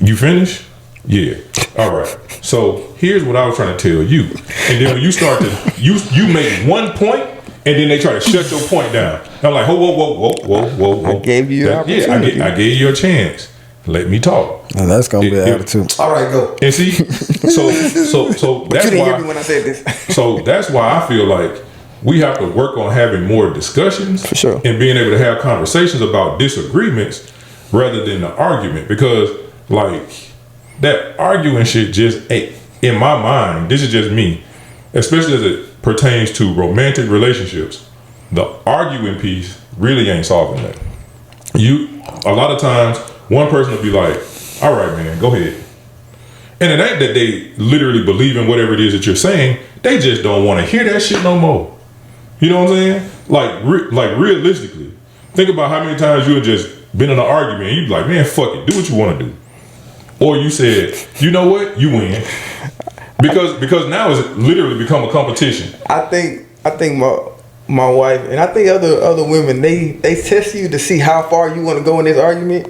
you finish? Yeah. All right. So here's what I was trying to tell you, and then when you start to you make one point, and then they try to shut your point down. And I'm like, whoa. I gave you an opportunity. I gave you a chance. Let me talk. And that's gonna be an attitude. All right, go. And see, so that's you didn't why. Hear me when I said this. So that's why I feel like we have to work on having more discussions, for sure, and being able to have conversations about disagreements rather than the argument. Because like that arguing shit just ain't in my mind. This is just me, especially as it pertains to romantic relationships. The arguing piece really ain't solving that. A lot of times. One person will be like, all right, man, go ahead. And it ain't that they literally believe in whatever it is that you're saying. They just don't want to hear that shit no more. You know what I'm saying? Like realistically, think about how many times you have just been in an argument and you be like, man, fuck it, do what you want to do. Or you said, you know what, you win. Because now it's literally become a competition. I think my wife and I think other women, they test you to see how far you want to go in this argument.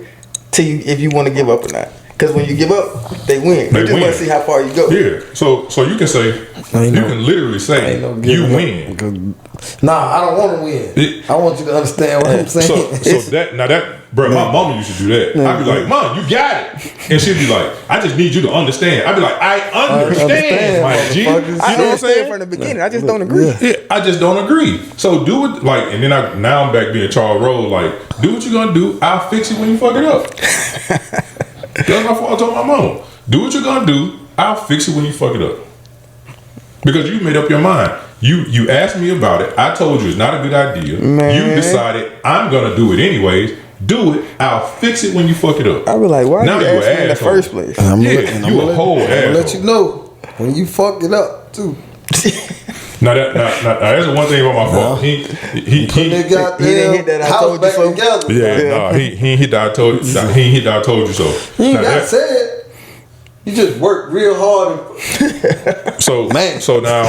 If you want to give up or not, because when you give up, they win. They just want to see how far you go. Yeah. So you can say, can literally say you win. Nah, I don't want to win. I want you to understand what I'm saying. So that bro, my mama used to do that. I'd be like, Mom, you got it, and she'd be like, I just need you to understand. I'd be like, I understand, my G. You know what I'm saying? From the beginning, I just don't agree. Yeah, I just don't agree. So do it and then now I'm back being Charles Rose. Like, do what you're gonna do. I'll fix it when you fuck it up. That's my fault. I told my mama, do what you're gonna do. I'll fix it when you fuck it up. Because you made up your mind. You asked me about it. I told you it's not a good idea. Man. You decided I'm gonna do it anyways. Do it. I'll fix it when you fuck it up. I be like, why now you ask me in the first place? You a whole asshole. I'm gonna let you know when you fuck it up too. Now that's the one thing about my fault. He didn't hit that I told you so. Together. he ain't hit that I told you. He ain't hit that I told you so. You ain't got said. You just worked real hard. So man, so now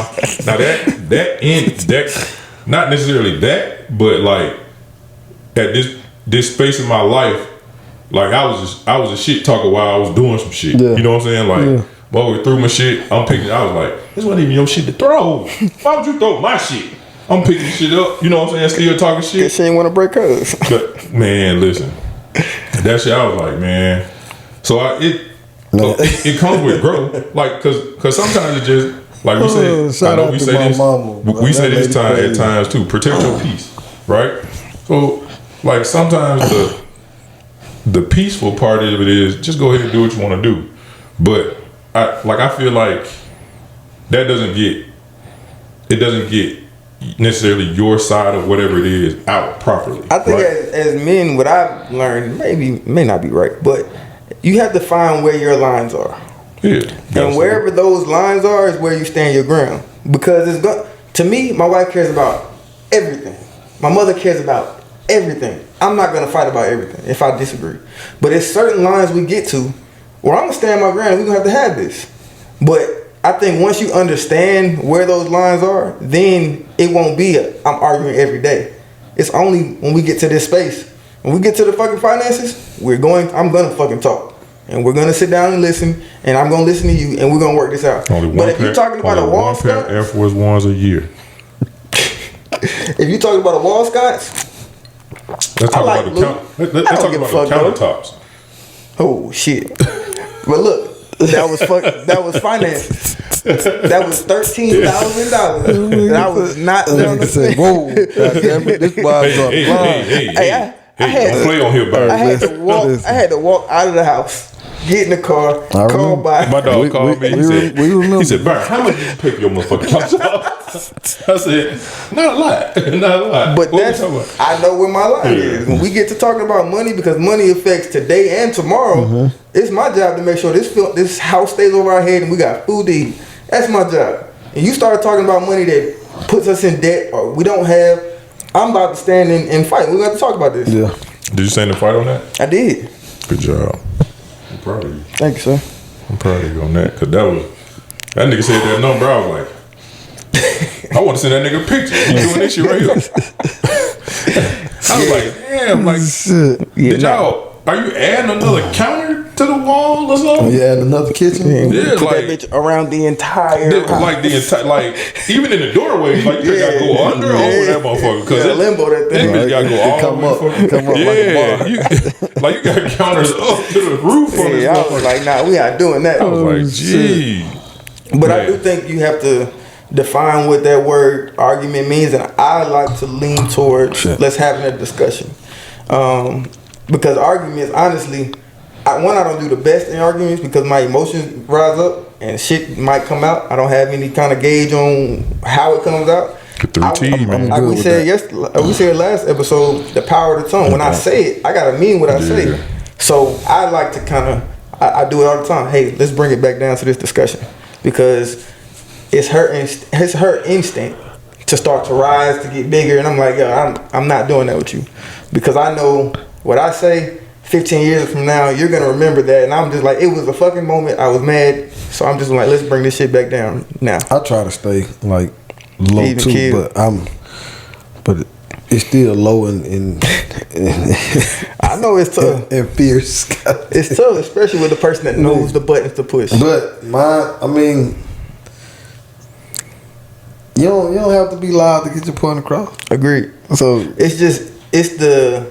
that not necessarily that, but like at this space in my life, like I was a shit talker while I was doing some shit. Yeah. You know what I'm saying? Like while we threw my shit, I was like, this wasn't even your shit to throw. Why would you throw my shit? I'm picking shit up. You know what I'm saying? Still talking shit. Cause she ain't want to break hers. But man, listen, that shit I was like, man. So it comes with growth, like cause sometimes it just like we say. I know we say this. We say this at times too. Protect your peace, right? So like sometimes the peaceful part of it is just go ahead and do what you want to do, but I feel like that doesn't get necessarily your side of whatever it is out properly. I think right? as men, what I've learned may not be right, but you have to find where your lines are. Yeah. And wherever those lines are is where you stand your ground. Because to me, my wife cares about everything. My mother cares about everything. I'm not gonna fight about everything if I disagree. But there's certain lines we get to where I'm gonna stand my ground. We're gonna have to have this. But I think once you understand where those lines are, then it won't be I'm arguing every day. It's only when we get to this space. When we get to the fucking finances, I'm gonna fucking talk. And we're gonna sit down and listen, and I'm gonna listen to you, and we're gonna work this out. But if you're talking about a wall Scott, Air Force Ones a year. If you're talking about a wall Scots, let's talk about the countertops. Oh shit! But look, that was finances. That was $13,000. That was not. Whoa! Goddamn it, this boy's on Hey, don't play on here, Barry. I had to walk out of the house, get in the car, call by. My dog called me. He said, Barry, how much did you pay for your motherfucking house? I said, not a lot. But I know where my line is. When we get to talking about money, because money affects today and tomorrow, it's my job to make sure this house stays over our head and we got food to eat. That's my job. And you start talking about money that puts us in debt or we don't have, I'm about to stand and fight. We're going to have to talk about this. Yeah. Did you stand and fight on that? I did. Good job. I'm proud of you. Thank you, sir. I'm proud of you on that. Because that nigga said that number. I was like, I want to send that nigga a picture. You doing this shit right here. I was like, damn. Like, did y'all, are you adding another counter to the wall or something? You adding another kitchen? Yeah, put like, that bitch around the entire house. Like even in the doorway, like you gotta go under or over that motherfucker because limbo that thing. Bitch gotta go all come the up way like a bar. You got counters up to the roof on this I was motherfucker. like, nah, we not doing that. I was like, gee. But I do think you have to define what that word argument means, and I like to lean towards let's have that discussion. Because arguments, honestly, I don't do the best in arguments because my emotions rise up and shit might come out. I don't have any kind of gauge on how it comes out. Man. Like we said last episode, the power of the tongue. When I say it, I gotta mean what I say. So I like to kind of, I do it all the time. Hey, let's bring it back down to this discussion because it's her instinct to start to rise, to get bigger, and I'm like, yo, I'm not doing that with you because I know what I say. 15 years from now, you're gonna remember that, and I'm just like, it was a fucking moment. I was mad, so I'm just like, let's bring this shit back down now. I try to stay like low Even too, kid. but it's still low in I know it's tough and fierce. It's tough, especially with the person that knows the buttons to push. But I mean, you don't have to be loud to get your point across. Agreed. So it's the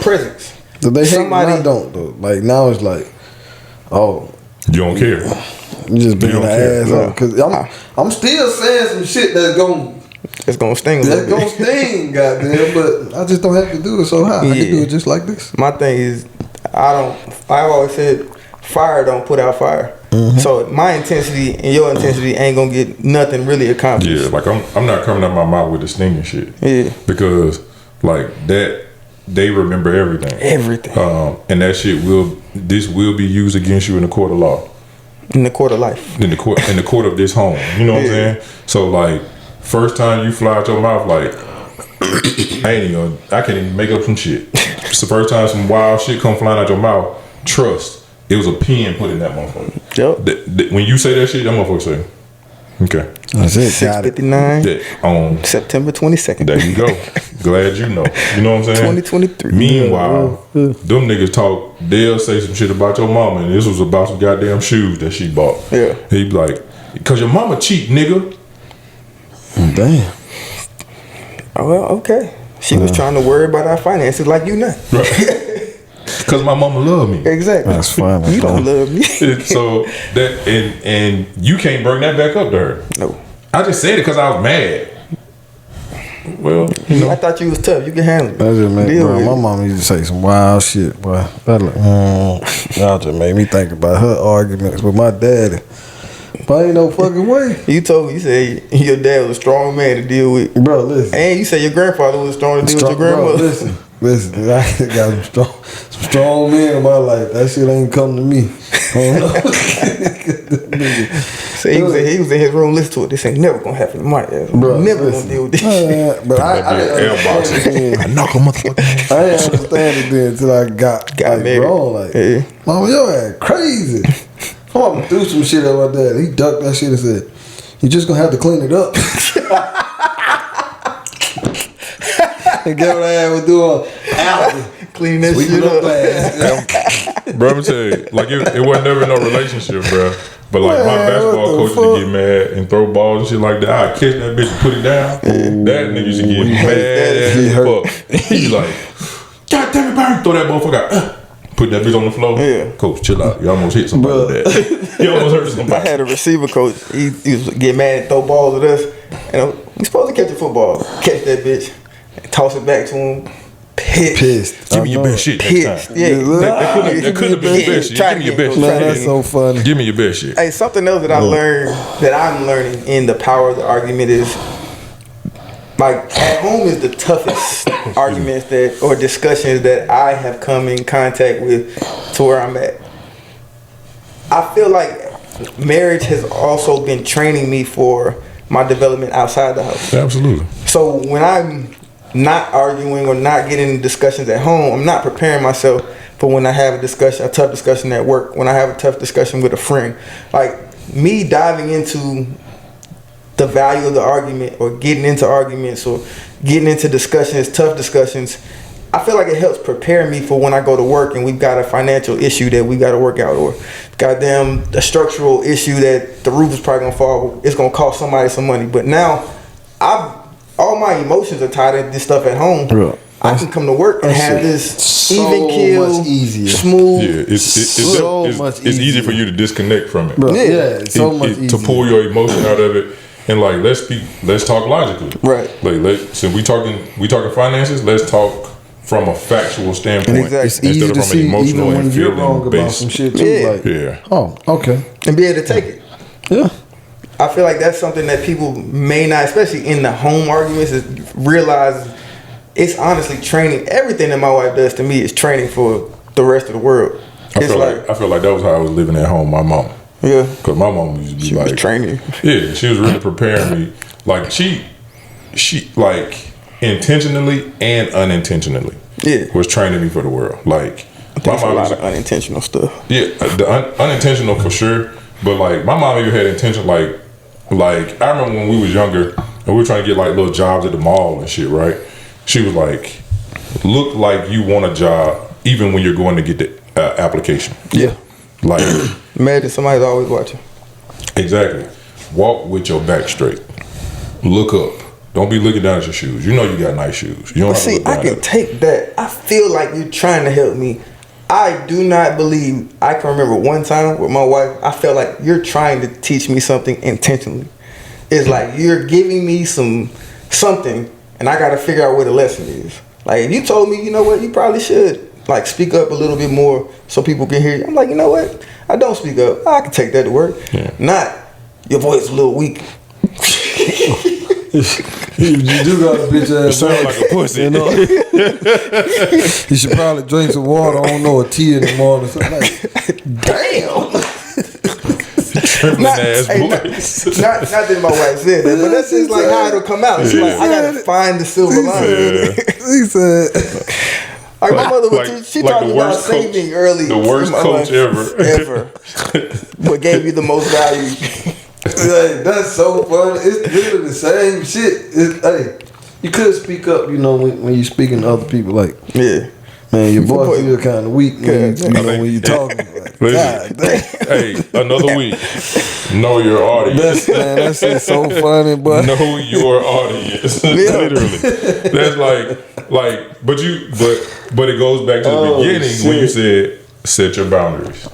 presence. So they hate when I don't though. Like now it's like, oh, You don't care. you just being an don't care. asshole because I'm still saying some shit that's gonna sting a little gonna bit. sting, goddamn. But I just don't have to do it so high. I can do it just like this. My thing is, I've always said, fire don't put out fire. So my intensity and your intensity ain't gonna get nothing really accomplished. Yeah, like I'm not coming out my mouth with the stinging shit. Yeah. Because like that, they remember everything. Everything. And that shit will be used against you in the court of law. In the court of life. In the court of this home. You know what I'm saying? So like, first time you fly out your mouth, like, I can't even make up some shit. It's the first time some wild shit come flying out your mouth. Trust. It was a pen put in that motherfucker. Yep. When you say that shit, that motherfucker say, okay. That's it. 6:59. September 22nd. There you go. Glad you know. You know what I'm saying? 2023. Meanwhile, them niggas talk, they'll say some shit about your mama, and this was about some goddamn shoes that she bought. Yeah. He be like, because your mama cheap, nigga. Damn. Oh, well, okay. She was trying to worry about our finances like you not. Right. Because my mama love me. Exactly. That's fine. You don't love me. So that and you can't bring that back up to her. No. I just said it because I was mad. Well, you know. I thought you was tough. You can handle it. That just made, Deal bro, with my it. mama used to say some wild shit, boy. That just made me think about her arguments with my daddy. But ain't no fucking way. You told me, you said your dad was a strong man to deal with. Bro, listen. And you said your grandfather was strong to deal with your grandmother. Bro, listen. I got some strong men in my life. That shit ain't come to me. So he was in his room listening to it. This ain't never gonna happen to my ass. Bro, never listen. gonna deal with this shit. But I didn't understand it then. knock a motherfucker. I didn't understand it then until I got like, married. grown. Like, Yeah. mama, your ass crazy. My mama threw some shit at my dad. He ducked that shit and said, "You just gonna have to clean it up." And get what I had to do on Alvin. Clean that Sweep shit it up up. fast. Bro, I'm tell you, like it wasn't never no relationship, bro. But like my Man, basketball what the coach used to get mad and throw balls and shit like that. I catch that bitch and put it down. That nigga used to get mad He as hurt. fuck. He like, God damn it, Barry, throw that motherfucker out. Put that bitch on the floor. Yeah. Coach, chill out. You almost hit somebody with that. You almost hurt I somebody. had a receiver coach. He used to get mad and throw balls at us. And we supposed to catch a football. Catch that bitch. And toss it back to him. Pissed. Give me your best shit next Pissed. time. Yeah. That couldn't have been your best shit. Give me your best Man, shit. that's so funny. Give me your best shit. Hey, something else that I learned, that I'm learning in the power of the argument is, like, at home is the toughest arguments that, or discussions that I have come in contact with to where I'm at. I feel like marriage has also been training me for my development outside the house. Absolutely. So when I'm not arguing or not getting into discussions at home, I'm not preparing myself for when I have a tough discussion at work, when I have a tough discussion with a friend. Like, me diving into the value of the argument, or getting into arguments, or getting into discussions, tough discussions, I feel like it helps prepare me for when I go to work and we've got a financial issue that we got to work out, or goddamn a structural issue that the roof is probably gonna fall. It's gonna cost somebody some money. But now, all my emotions are tied into this stuff at home. Bro, I can come to work and have this so even keel, much easier. smooth. Yeah, it's So much easy easier. for you to disconnect from it. Bro, Yeah. it's so much easier. To pull your emotion out of it, and like let's talk logically. Right. Like since we talking finances, let's talk from a factual standpoint Exactly. It's easy instead to of from an see even emotional when and you're wrong feeling about some based. shit too. Yeah. Like, Yeah. oh, okay. And be able to take it. Yeah. I feel like that's something that people may not, especially in the home arguments, is realize it's honestly training. Everything that my wife does to me is training for the rest of the world. I feel like that was how I was living at home. My mom, yeah, because my mom used to be she like was training. Yeah, she was really preparing me. Like she like intentionally and unintentionally. Yeah. Was training me for the world. Like There's a lot of unintentional stuff. Yeah, the unintentional for sure. But like my mom even had intention. Like I remember when we was younger and we were trying to get like little jobs at the mall and shit. Right? She was like, "Look like you want a job even when you're going to get the application." Yeah. Like Imagine somebody's always watching. exactly. Walk with your back straight. Look up. Don't be looking down at your shoes. You know you got nice shoes. You don't But have to see, look down I can at take that. I feel like you're trying to help me. I do not believe, I can remember one time with my wife, I felt like you're trying to teach me something intentionally. It's like you're giving me something and I got to figure out what the lesson is. Like if you told me, you know what, you probably should like speak up a little bit more so people can hear you. I'm like, you know what, I don't speak up. I can take that to work. Yeah. Not, your voice is a little weak. You do got a bitch You ass. sound like a pussy. You know? You should probably drink some water. I don't know, a tea in the morning. Something like, damn. trembling ass voice. Not that my wife said that, but that's just like how it'll come out. It's like I gotta find the silver lining. He said. Like my mother was, she talked about saving early. The worst coach ever. But gave you the most value. Like, that's so funny. It's literally the same shit. Hey, you could speak up, you know, when you speaking to other people. Like, yeah, man, your voice feel kind of weak when you talking. Like, God damn. Hey, another week. Know your audience. That shit's so funny, but know your audience. Literally, that's like, but it goes back to the beginning when you said set your boundaries.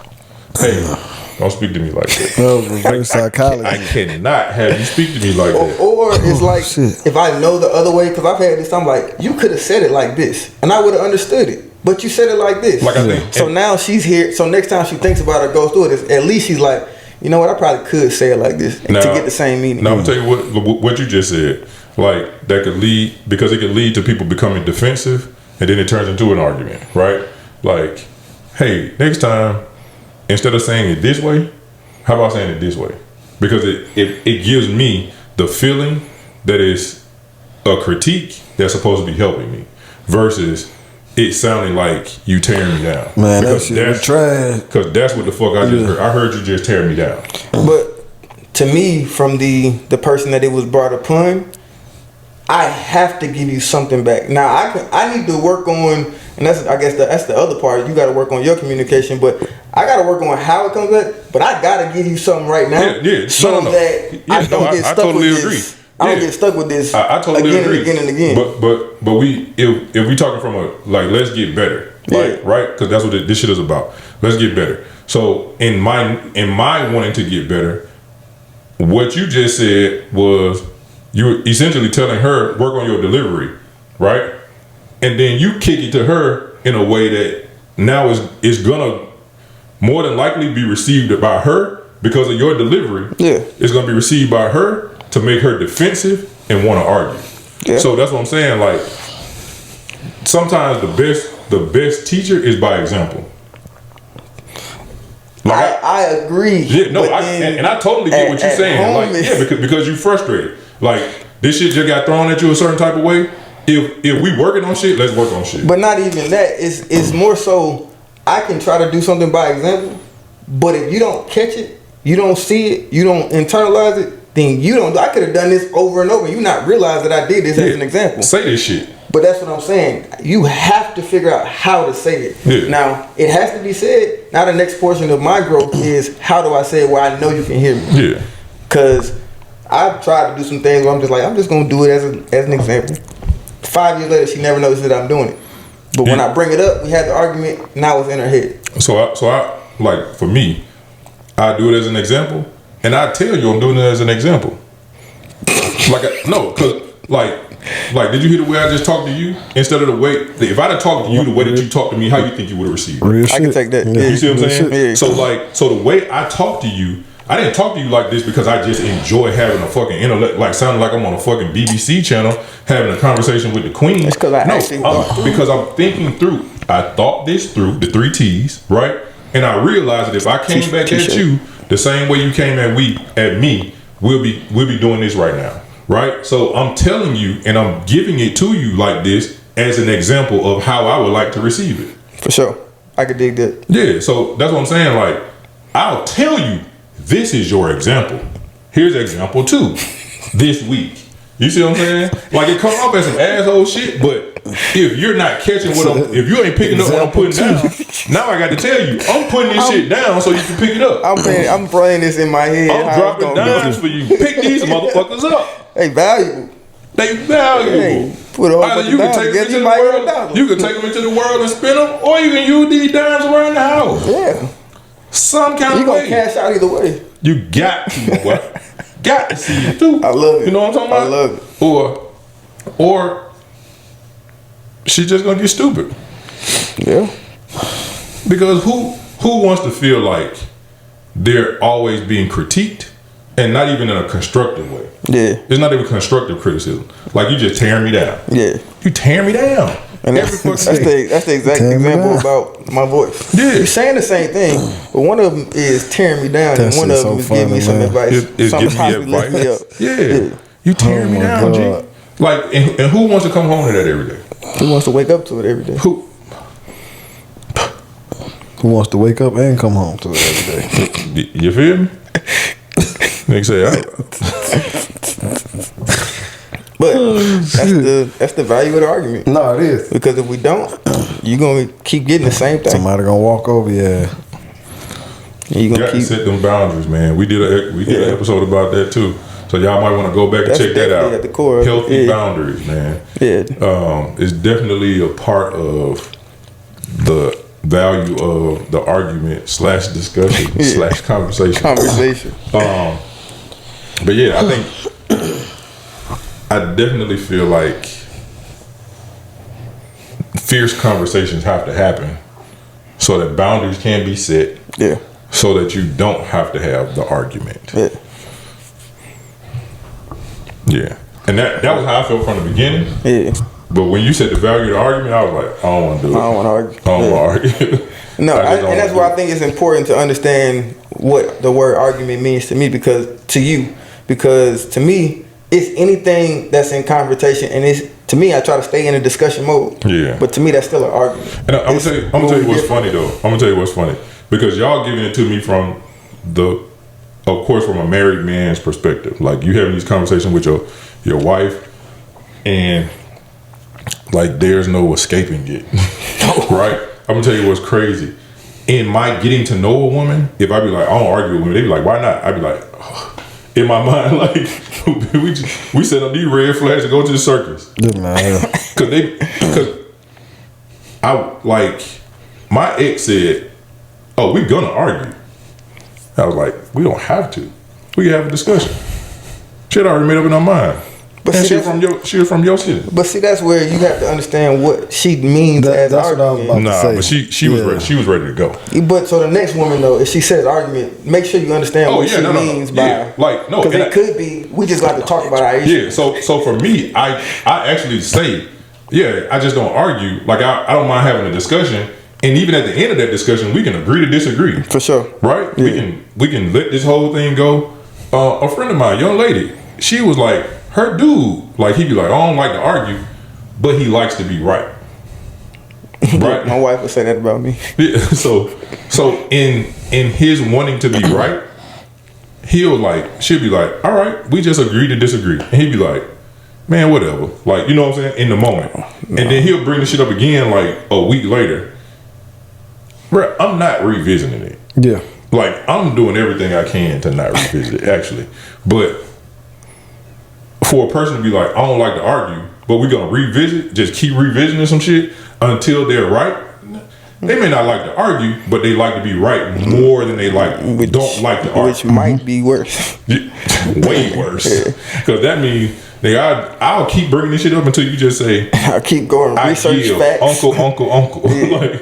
Hey. Don't speak to me like that. reverse psychology. I cannot have you speak to me like that. Or it's like, if I know the other way, because I've had this, I'm like, you could have said it like this, and I would have understood it. But you said it like this. Like I think. So now she's here. So next time she thinks about it or goes through it, at least she's like, you know what? I probably could say it like this to get the same meaning. Now I'm gonna tell you what you just said. Like that could lead, because it could lead to people becoming defensive, and then it turns into an argument, right? Like, hey, next time, instead of saying it this way, how about saying it this way? Because it gives me the feeling that it's a critique that's supposed to be helping me, versus it sounding like you tearing me down. Man, that shit was trash. Because that's what the fuck I just heard. I heard you just tear me down. But to me, from the person that it was brought upon, I have to give you something back. Now I need to work on, and that's the other part. You got to work on your communication, but I got to work on how it comes back. But I got to give you something right now, that I don't get stuck with this. I don't get stuck with this. I totally again agree. and again and again. But we if we talking from a like, let's get better, like, right? Because that's what this shit is about. Let's get better. So in my wanting to get better, what you just said was you were essentially telling her, work on your delivery, right? And then you kick it to her in a way that now is gonna more than likely be received by her because of your delivery. Yeah, it's gonna be received by her to make her defensive and want to argue. Yeah. So that's what I'm saying. Like, sometimes the best teacher is by example. Like, I agree. Yeah, no, and I totally get what you're saying. Like, yeah, because you frustrated. Like, this shit just got thrown at you a certain type of way. If we working on shit, let's work on shit. But not even that. It's more so I can try to do something by example, but if you don't catch it, you don't see it, you don't internalize it, then you don't. I could have done this over and over. You not realize that I did this as an example. Say this shit. But that's what I'm saying. You have to figure out how to say it. Yeah. Now it has to be said. Now the next portion of my growth is how do I say it where I know you can hear me? Yeah. Because I've tried to do some things where I'm just gonna do it as an example. 5 years later, she never noticed that I'm doing it. But when I bring it up, we had the argument. Now it's in her head. So I like, for me, I do it as an example. And I tell you I'm doing it as an example. Like, did you hear the way I just talked to you? Instead of the way, if I'd have talked to you the way that you talked to me, how you think you would have received it? I can take that. Yeah. You see what I'm saying? Yeah. So the way I talk to you, I didn't talk to you like this because I just enjoy having a fucking intellect, like sounding like I'm on a fucking BBC channel having a conversation with the Queen. It's because because I'm thinking through. I thought this through, the 3 T's, right? And I realized that if I came back at you the same way you came at me, we'll be doing this right now, right? So I'm telling you, and I'm giving it to you like this as an example of how I would like to receive it. For sure, I could dig that. Yeah, so that's what I'm saying. Like, I'll tell you, this is your example. Here's example 2 this week. You see what I'm saying? Like, it come up as some asshole shit, but if you're not catching if you ain't picking up what I'm putting down, now I got to tell you, I'm putting this shit down so you can pick it up. I'm playing this in my head. I'm dropping dimes for you. Pick these motherfuckers up. They valuable. They valuable. Hey, put a whole Either you can take them into the world, you can take them into the world and spin them, or you can use these dimes around the house. Yeah. Some kind you of way. You gonna cash out either way. You got to, boy. Got to see it too. I love it. You know what I'm talking about? I love it. Or she just gonna get stupid. Yeah. Because who wants to feel like they're always being critiqued And not even in a constructive way. Yeah. It's not even constructive criticism. Like, you just tearing me down. Yeah. You tearing me down. And that's the exact example about my voice. Yeah. You're saying the same thing, but one of them is tearing me down, and one of them is giving me some advice. It's Something giving me possibly advice. lift me up. Yeah. You tearing me down, God. G. Like, and who wants to come home to that every day? Who wants to wake up to it every day? Who wants to wake up and come home to it every day? You feel me? Nigga say, But that's the value of the argument. No, it is. Because if we don't, you're gonna keep getting the same thing. Somebody gonna walk over, yeah. And you're you gonna got to keep. set them boundaries, man. We did an episode about that too. So y'all might want to go back and That's check that definitely out. at the core. Healthy Yeah. boundaries, man. Yeah. It's definitely a part of the value of the argument / discussion / conversation. Conversation. But yeah, I think I definitely feel like fierce conversations have to happen so that boundaries can be set. Yeah. So that you don't have to have the argument. Yeah. Yeah. And that was how I felt from the beginning. Yeah. But when you said the value of the argument, I was like, I don't want to do it. I don't want to argue. I don't want to argue. No, I just don't and that's wanna why I think it's important to understand what the word argument means to me, because to me, it's anything that's in conversation, and it's to me, I try to stay in a discussion mode. Yeah. But to me, that's still an argument. And I'm gonna tell you what's funny though. I'm gonna tell you what's funny, because y'all giving it to me from of course, from a married man's perspective. Like, you having these conversations with your wife, and like there's no escaping it, right? I'm gonna tell you what's crazy. In my getting to know a woman, if I be like, I don't argue with women, they be like, why not? I be like, in my mind, like we set up these red flags to go to the circus. Cause I like, my ex said, oh, we gonna argue. I was like, we don't have to. We can have a discussion. Shit already made up in our mind. But and see, she was from your city. But see, that's where you have to understand what she means as that's what I was argument. about to say. But she was ready. She was ready to go. But so the next woman though, if she says argument, make sure you understand what she means by. Yeah, like no, because it could be we just got to talk about our issues. Yeah. So for me, I actually say, yeah, I just don't argue. Like I don't mind having a discussion, and even at the end of that discussion, we can agree to disagree. For sure. Right? Yeah. We can let this whole thing go. A friend of mine, young lady, she was like, her dude, like he'd be like, I don't like to argue, but he likes to be right. Right? My wife would say that about me. Yeah, so in his wanting to be right, she'll be like, all right, we just agree to disagree. And he'd be like, man, whatever. Like, you know what I'm saying? In the moment. No. And then he'll bring the shit up again like a week later. Bro, I'm not revisiting it. Yeah. Like, I'm doing everything I can to not revisit it, actually. But for a person to be like, I don't like to argue, but we're going to revisit, just keep revisiting some shit until they're right. They may not like to argue, but they like to be right more than they don't like to argue. Which might be worse. Way worse. Because that means I'll keep bringing this shit up until you just say, I'll keep going, research facts. Uncle. Yeah. Like,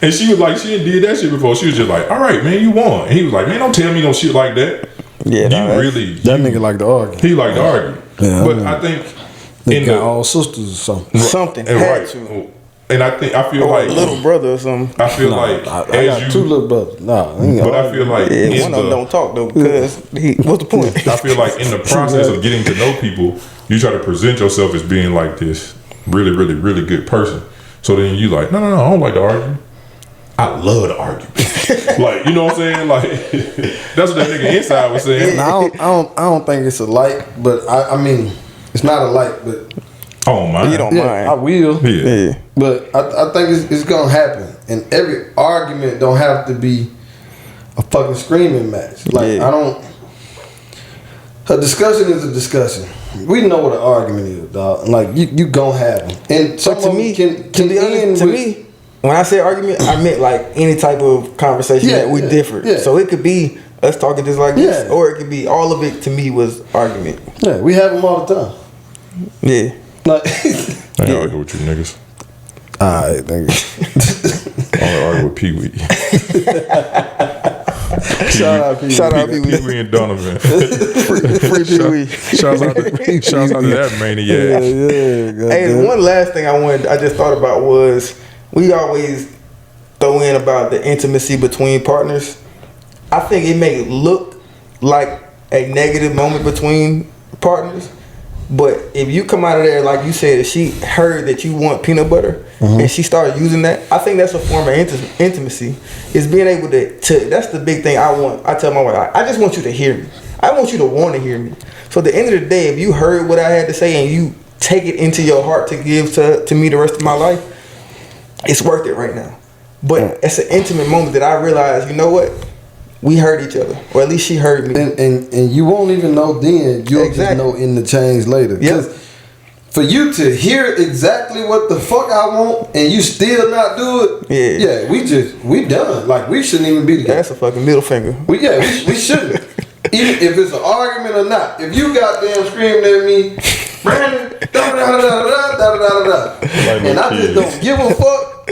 and she was like, she did that shit before. She was just like, all right, man, you won. And he was like, man, don't tell me no shit like that. Yeah, that nigga like to argue. He like to argue. Yeah, but I think they got all sisters or something. Something and had right. to. And I feel or like a little brother or something. I feel like I got two little brothers. But I feel like one of them don't talk though because what's the point? I feel like in the process of getting to know people, you try to present yourself as being like this really, really, really good person. So then you like, no, I don't like to argue. I love to argue. Like, you know what I'm saying? Like, that's what that nigga inside was saying. I don't think it's a like, but I mean, it's not a like, but I don't mind. You don't mind. I will. Yeah. But I think it's gonna happen, and every argument don't have to be a fucking screaming match. Like I don't. A discussion is a discussion. We know what an argument is, dog. Like you gonna have them, and some But to of me, them to be honest, to me, when I say argument, I meant like any type of conversation that we differ. Yeah. So it could be us talking just like this, or it could be all of it. To me, was argument. Yeah, we have them all the time. Yeah. Like I ain't argue with you niggas. Alright, thank you. I only argue with Pee Wee. Shout out Pee-wee. Shout out Pee-wee. Pee-wee and Donovan. Free Pee-wee. Shouts out to that maniac. Hey, one last thing I just thought about was we always throw in about the intimacy between partners. I think it may look like a negative moment between partners, but if you come out of there like you said, if she heard that you want peanut butter and she started using that, I think that's a form of intimacy. Is being able to that's the big thing I want. I tell my wife, I just want you to hear me. I want you to want to hear me. So at the end of the day, if you heard what I had to say and you take it into your heart to give to me the rest of my life, it's worth it right now. But it's an intimate moment that I realized, you know what? We heard each other, or at least she heard me. And you won't even know then. You'll just know in the change later. Yep. For you to hear exactly what the fuck I want and you still not do it, we done. Like, we shouldn't even be together. That's a fucking middle finger. We shouldn't. Even if it's an argument or not. If you goddamn screaming at me, Brandon, and I just don't give a fuck,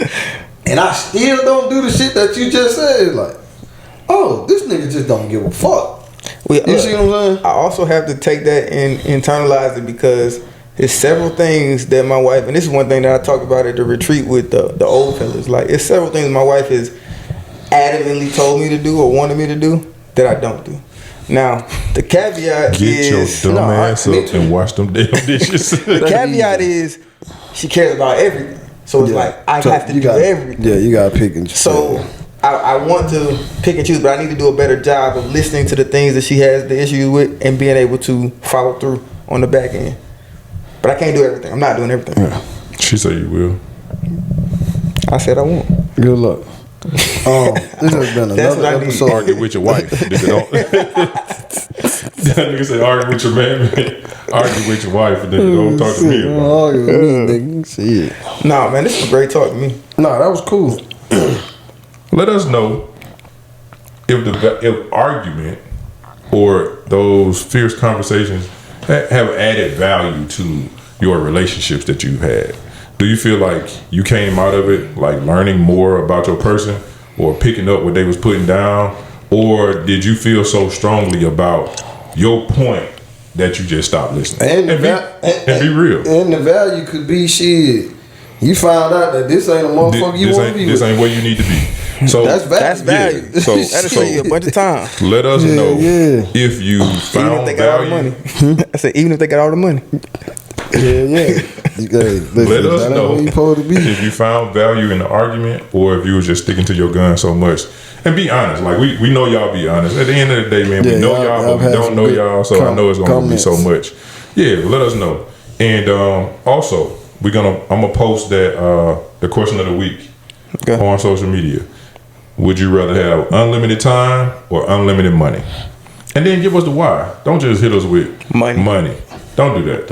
and I still don't do the shit that you just said, like, oh, this nigga just don't give a fuck. You see what I'm saying? I also have to take that and internalize it because there's several things that my wife, and this is one thing that I talked about at the retreat with the old fellas. Like, it's several things my wife has adamantly told me to do or wanted me to do that I don't do. Now, the caveat is... Get your dumb ass up and wash them damn dishes. The caveat is she cares about everything. So it's like, I have to do everything. Yeah, you got to pick and choose. So I want to pick and choose, but I need to do a better job of listening to the things that she has the issues with and being able to follow through on the back end. But I can't do everything. I'm not doing everything. Yeah. She said you will. I said I won't. Good luck. This has been another episode. Argue with your wife. That nigga say argue with your man. Argue with your wife and then don't talk to me about it. Argue with me, nigga. Shit. Nah, man, this was a great talk to me. Nah, that was cool. Let us know if argument or those fierce conversations have added value to your relationships that you've had. Do you feel like you came out of it like learning more about your person or picking up what they was putting down? Or did you feel so strongly about your point that you just stopped listening? And be real. And the value could be shit. You found out that this ain't a motherfucker you want to be with. This ain't where you need to be. So that's value. Yeah. So that'll show you a bunch of times. Let us know if you found even if they got value. all the money. I said even if they got all the money. Let us know if you found value in the argument or if you was just sticking to your gun so much. And be honest. Like we know y'all be honest. At the end of the day, man, we know y'all, but we don't know y'all, so I know it's gonna be so much. Yeah, let us know. And also I'm gonna post that the question of the week on social media. Would you rather have unlimited time or unlimited money? And then give us the why. Don't just hit us with money. Don't do that.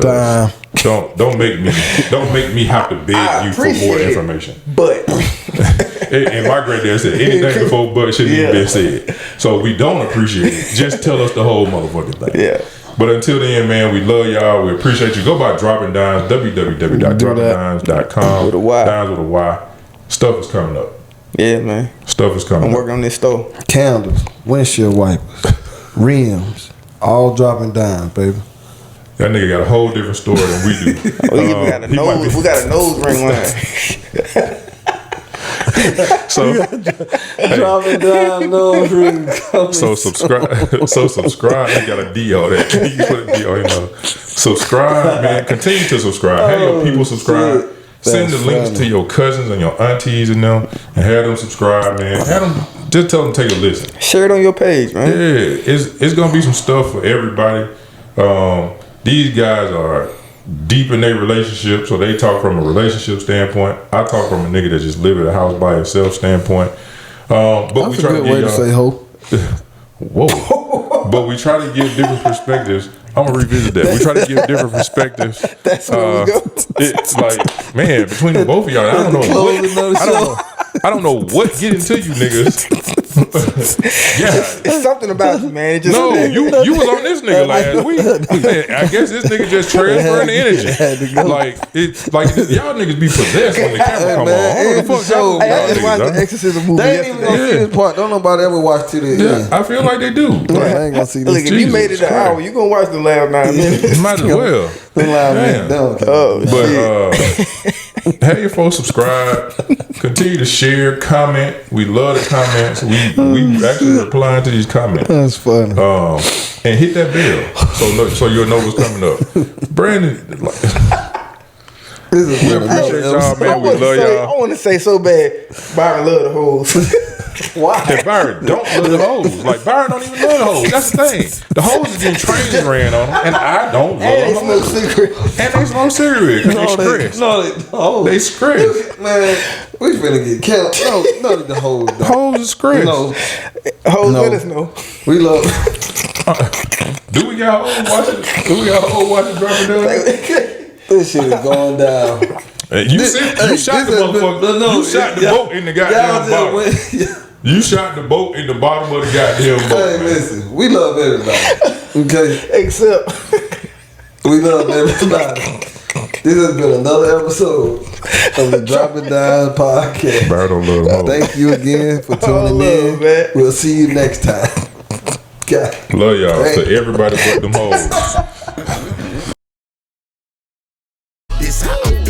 Don't make me have to beg you for more information. But and my granddad said anything before but shouldn't even be said. So we don't appreciate it. Just tell us the whole motherfucking thing. Yeah. But until then, man, we love y'all. We appreciate you. Go by Dropping Dymes, www.droppingdymes.com. With a Y. Dymes with a Y. Stuff is coming up. Yeah, man. Stuff is coming I'm up. working on this store. Candles, windshield wipers, rims, all dropping down, baby. That nigga got a whole different story than we do. We got a nose ring line. So dropping down nose ring. So subscribe. You got a D on that. You put a D on it. Subscribe, man. Continue to subscribe. Have your people subscribe. Send the links to your cousins and your aunties and them, and have them subscribe, man. Have them. Just tell them to take a listen. Share it on your page, man. Yeah, it's gonna be some stuff for everybody. These guys are deep in their relationship, so they talk from a relationship standpoint. I talk from a nigga that just live at a house by himself standpoint. But that's we try a good to way to say ho. Whoa. But we try to give different perspectives. I'm gonna revisit that. We try to give different perspectives. That's where we go. It's like, man, between the both of y'all, I don't know what get into you niggas. It's something about you, man. It just No, you was on this nigga last week. I guess this nigga just transferring the energy. Like y'all niggas be possessed when the camera come on. I don't know what the fuck y'all Hey, I just watched niggas, the Exorcism movie. They ain't even gonna see this part. Don't nobody ever watch to the end. I feel like they do. I ain't gonna see this. Look, if you made it an hour, you gonna watch the last 9 minutes. Might as well. Damn. But have your folks subscribe. Continue to share, comment. We love the comments. We actually replying to these comments. That's funny. And hit that bell so you'll know what's coming up. Brandon, This is we appreciate y'all, man. We love y'all. I want to say so bad, Byron love the hoes. Why? And Byron don't love the hoes. Like Byron don't even love the hoes. That's the thing. The hoes is getting trains ran on them, and I don't love And them. it's no secret. And they smoke cigarette because they stress. They stress. Man, we finna get killed. No, the whole The hoes is stress. No, Hoes, No. let us know. we love. Do we got hoes watching? Do we got hoes watching Dropping Dymes? This shit is going down. You shot the motherfucker. You shot the boat in the goddamn bottom. You shot the boat in the bottom of the goddamn boat. Hey, man. listen, we love everybody. Okay, Except we love everybody. This has been another episode of the Dropping Dymes podcast. Bird don't love them hoes. Thank you again for tuning in. man. We'll see you next time. God. Love y'all. Thank To everybody but them hoes. This how I